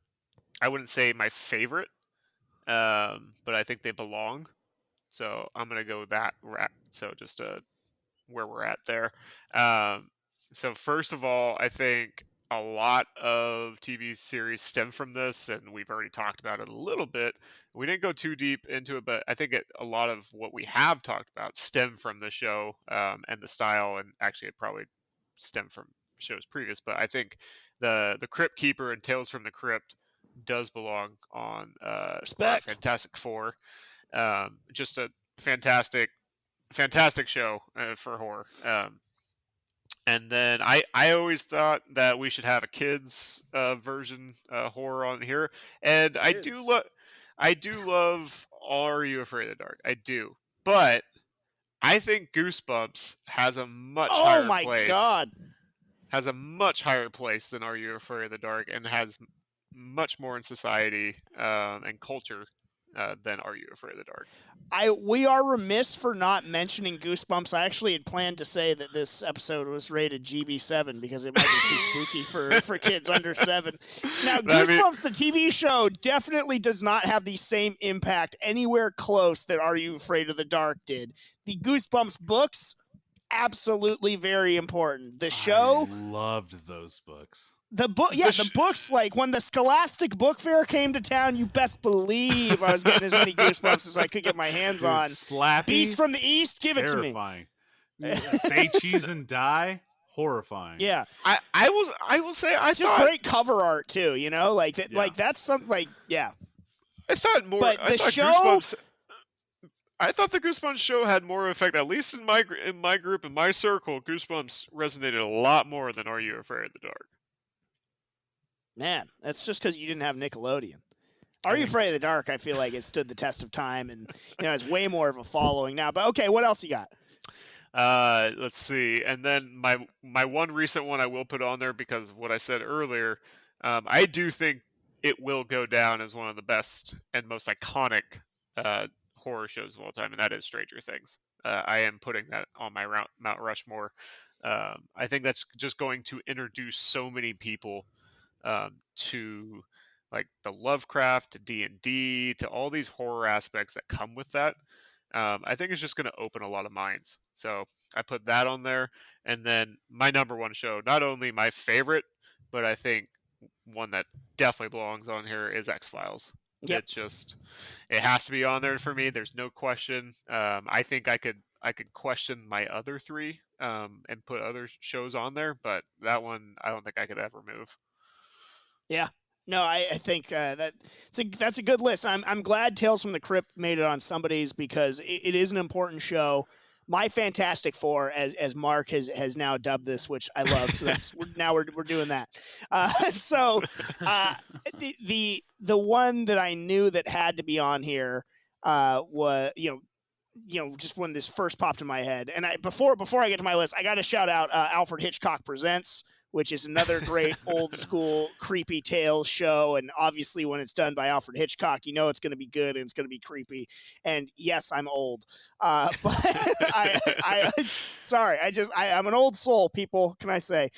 [SPEAKER 7] I wouldn't say my favorite, but I think they belong. So I'm gonna go that route. So just where we're at there. So first of all, I think a lot of TV series stem from this, and we've already talked about it a little bit. We didn't go too deep into it, but I think a lot of what we have talked about stem from the show and the style, and actually it probably stemmed from shows previous. But I think the Crypt Keeper and Tales from the Crypt does belong on Fantastic Four. Just a fantastic show for horror. And then I always thought that we should have a kids version horror on here, and I do love Are You Afraid of the Dark? I do, but I think Goosebumps has a much higher place.
[SPEAKER 6] God,
[SPEAKER 7] has a much higher place than Are You Afraid of the Dark, and has much more in society and culture than Are You Afraid of the Dark?
[SPEAKER 6] We are remiss for not mentioning Goosebumps. I actually had planned to say that this episode was rated GB7 because it might be too spooky for kids under 7. Now, Goosebumps, the TV show, definitely does not have the same impact anywhere close that Are You Afraid of the Dark did. The Goosebumps books, absolutely very important. The show,
[SPEAKER 8] I loved those books.
[SPEAKER 6] the books, like when the Scholastic Book Fair came to town, you best believe I was getting as many goosebumps as I could get my hands on.
[SPEAKER 8] Slappy,
[SPEAKER 6] Beast from the East, give it to me.
[SPEAKER 8] Terrifying. Say cheese and die, horrifying.
[SPEAKER 6] Yeah,
[SPEAKER 7] I will say I
[SPEAKER 6] just
[SPEAKER 7] thought
[SPEAKER 6] great cover art too. You know, like that, like that's something like
[SPEAKER 7] I thought more.
[SPEAKER 6] But
[SPEAKER 7] I
[SPEAKER 6] the
[SPEAKER 7] thought
[SPEAKER 6] show.
[SPEAKER 7] Goosebumps, I thought the Goosebumps show had more effect, at least in my group, in my circle. Goosebumps resonated a lot more than Are You Afraid of the Dark?
[SPEAKER 6] Man, that's just because you didn't have Nickelodeon. Are You Afraid of the Dark? I feel like it stood the test of time, and it's way more of a following now. But okay, what else you got?
[SPEAKER 7] Let's see, and then my one recent one I will put on there because of what I said earlier. I do think it will go down as one of the best and most iconic horror shows of all time, and that is Stranger Things. I am putting that on my Mount Rushmore. I think that's just going to introduce so many people to like the Lovecraft, to D&D, to all these horror aspects that come with that. I think it's just going to open a lot of minds. So I put that on there. And then my number one show, not only my favorite, but I think one that definitely belongs on here is X-Files.
[SPEAKER 6] Yep.
[SPEAKER 7] It has to be on there for me. There's no question. I think I could question my other three and put other shows on there, but that one I don't think I could ever move.
[SPEAKER 6] Yeah. No, I think that's a good list. I'm glad Tales from the Crypt made it on somebody's because it is an important show. My Fantastic Four, as Mark has now dubbed this, which I love. So we're doing that. The one that I knew that had to be on here was just when this first popped in my head. And before I get to my list, I got to shout out Alfred Hitchcock Presents, which is another great old school creepy tales show. And obviously when it's done by Alfred Hitchcock, it's going to be good and it's going to be creepy. And yes, I'm old. But I'm an old soul, people. Can I say,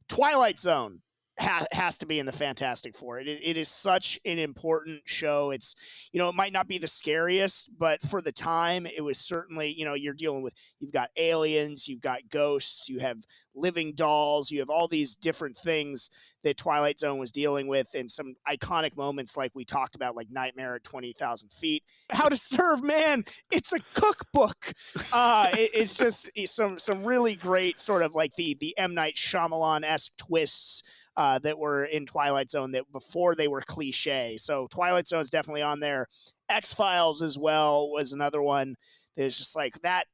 [SPEAKER 6] Twilight Zone has to be in the Fantastic Four. It is such an important show. It's, it might not be the scariest, but for the time, it was certainly, you're dealing with, you've got aliens, you've got ghosts, you have living dolls, you have all these different things that Twilight Zone was dealing with, and some iconic moments like we talked about, like Nightmare at 20,000 Feet. How to Serve Man, it's a cookbook. It's just some really great sort of like the M. Night Shyamalan-esque twists that were in Twilight Zone that before they were cliche. So Twilight Zone is definitely on there. X-Files as well was another one. There's just like that,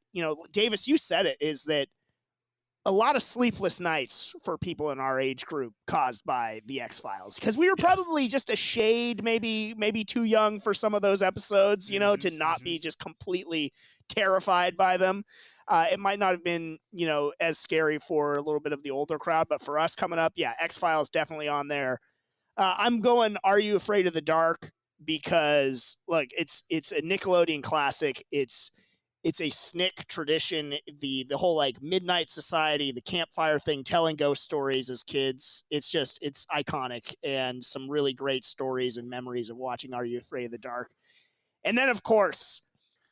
[SPEAKER 6] Davis, you said it, is that a lot of sleepless nights for people in our age group caused by the X-Files, because we were probably just a shade, maybe too young for some of those episodes, to not be just completely terrified by them. It might not have been, as scary for a little bit of the older crowd, but for us coming up, yeah, X-Files definitely on there. I'm going Are You Afraid of the Dark? Because look, it's a Nickelodeon classic. It's a SNCC tradition. The whole like Midnight Society, the campfire thing, telling ghost stories as kids. It's iconic, and some really great stories and memories of watching Are You Afraid of the Dark? And then of course,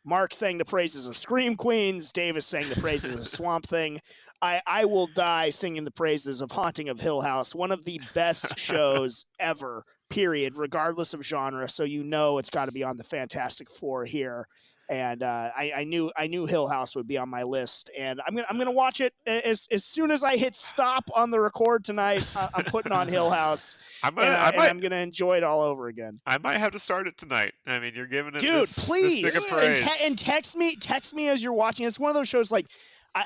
[SPEAKER 6] Mark sang the praises of Scream Queens. Davis sang the praises of Swamp Thing. I will die singing the praises of Haunting of Hill House, one of the best shows ever, period, regardless of genre. So it's got to be on the Fantastic Four here. And I knew Hill House would be on my list, and I'm gonna watch it as soon as I hit stop on the record tonight. I'm putting on Hill House, I'm gonna enjoy it all over again.
[SPEAKER 7] I might have to start it tonight. I mean, you're giving it,
[SPEAKER 6] dude. Please,
[SPEAKER 7] this big a praise.
[SPEAKER 6] And text me as you're watching. It's one of those shows like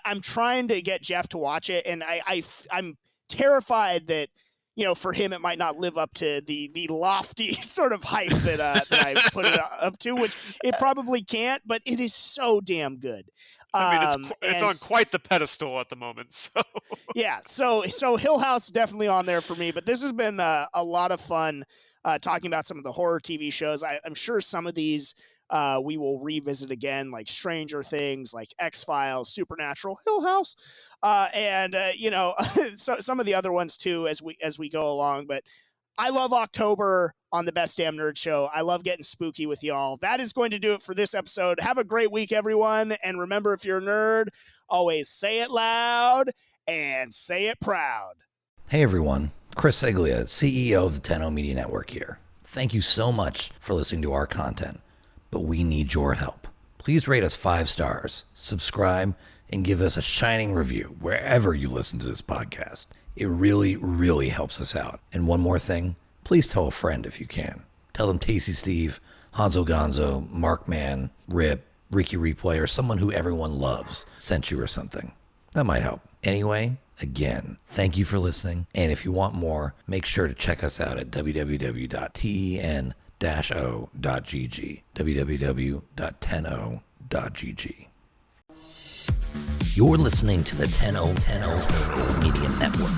[SPEAKER 6] I'm trying to get Jeff to watch it, and I'm terrified that, for him, it might not live up to the lofty sort of hype that I put it up to, which it probably can't, but it is so damn good.
[SPEAKER 7] I mean, it's on quite the pedestal at the moment. So
[SPEAKER 6] yeah, so Hill House definitely on there for me. But this has been a lot of fun talking about some of the horror TV shows. I'm sure some of these we will revisit again, like Stranger Things, like X-Files, Supernatural, Hill House, and so some of the other ones too as we go along. But I love October on the Best Damn Nerd Show. I love getting spooky with y'all. That is going to do it for this episode. Have a great week, everyone. And remember, if you're a nerd, always say it loud and say it proud.
[SPEAKER 9] Hey everyone, Chris Seglia, CEO of the Tenno Media Network here. Thank you so much for listening to our content, but we need your help. Please rate us 5 stars, subscribe, and give us a shining review wherever you listen to this podcast. It really, really helps us out. And one more thing, please tell a friend if you can. Tell them Tasty Steve, Hanzo Gonzo, Markman, Rip, Ricky Replay, or someone who everyone loves sent you or something. That might help. Anyway, again, thank you for listening. And if you want more, make sure to check us out at www.ten-o.gg, www.tenno.gg. You're listening to the Tenno Media Network.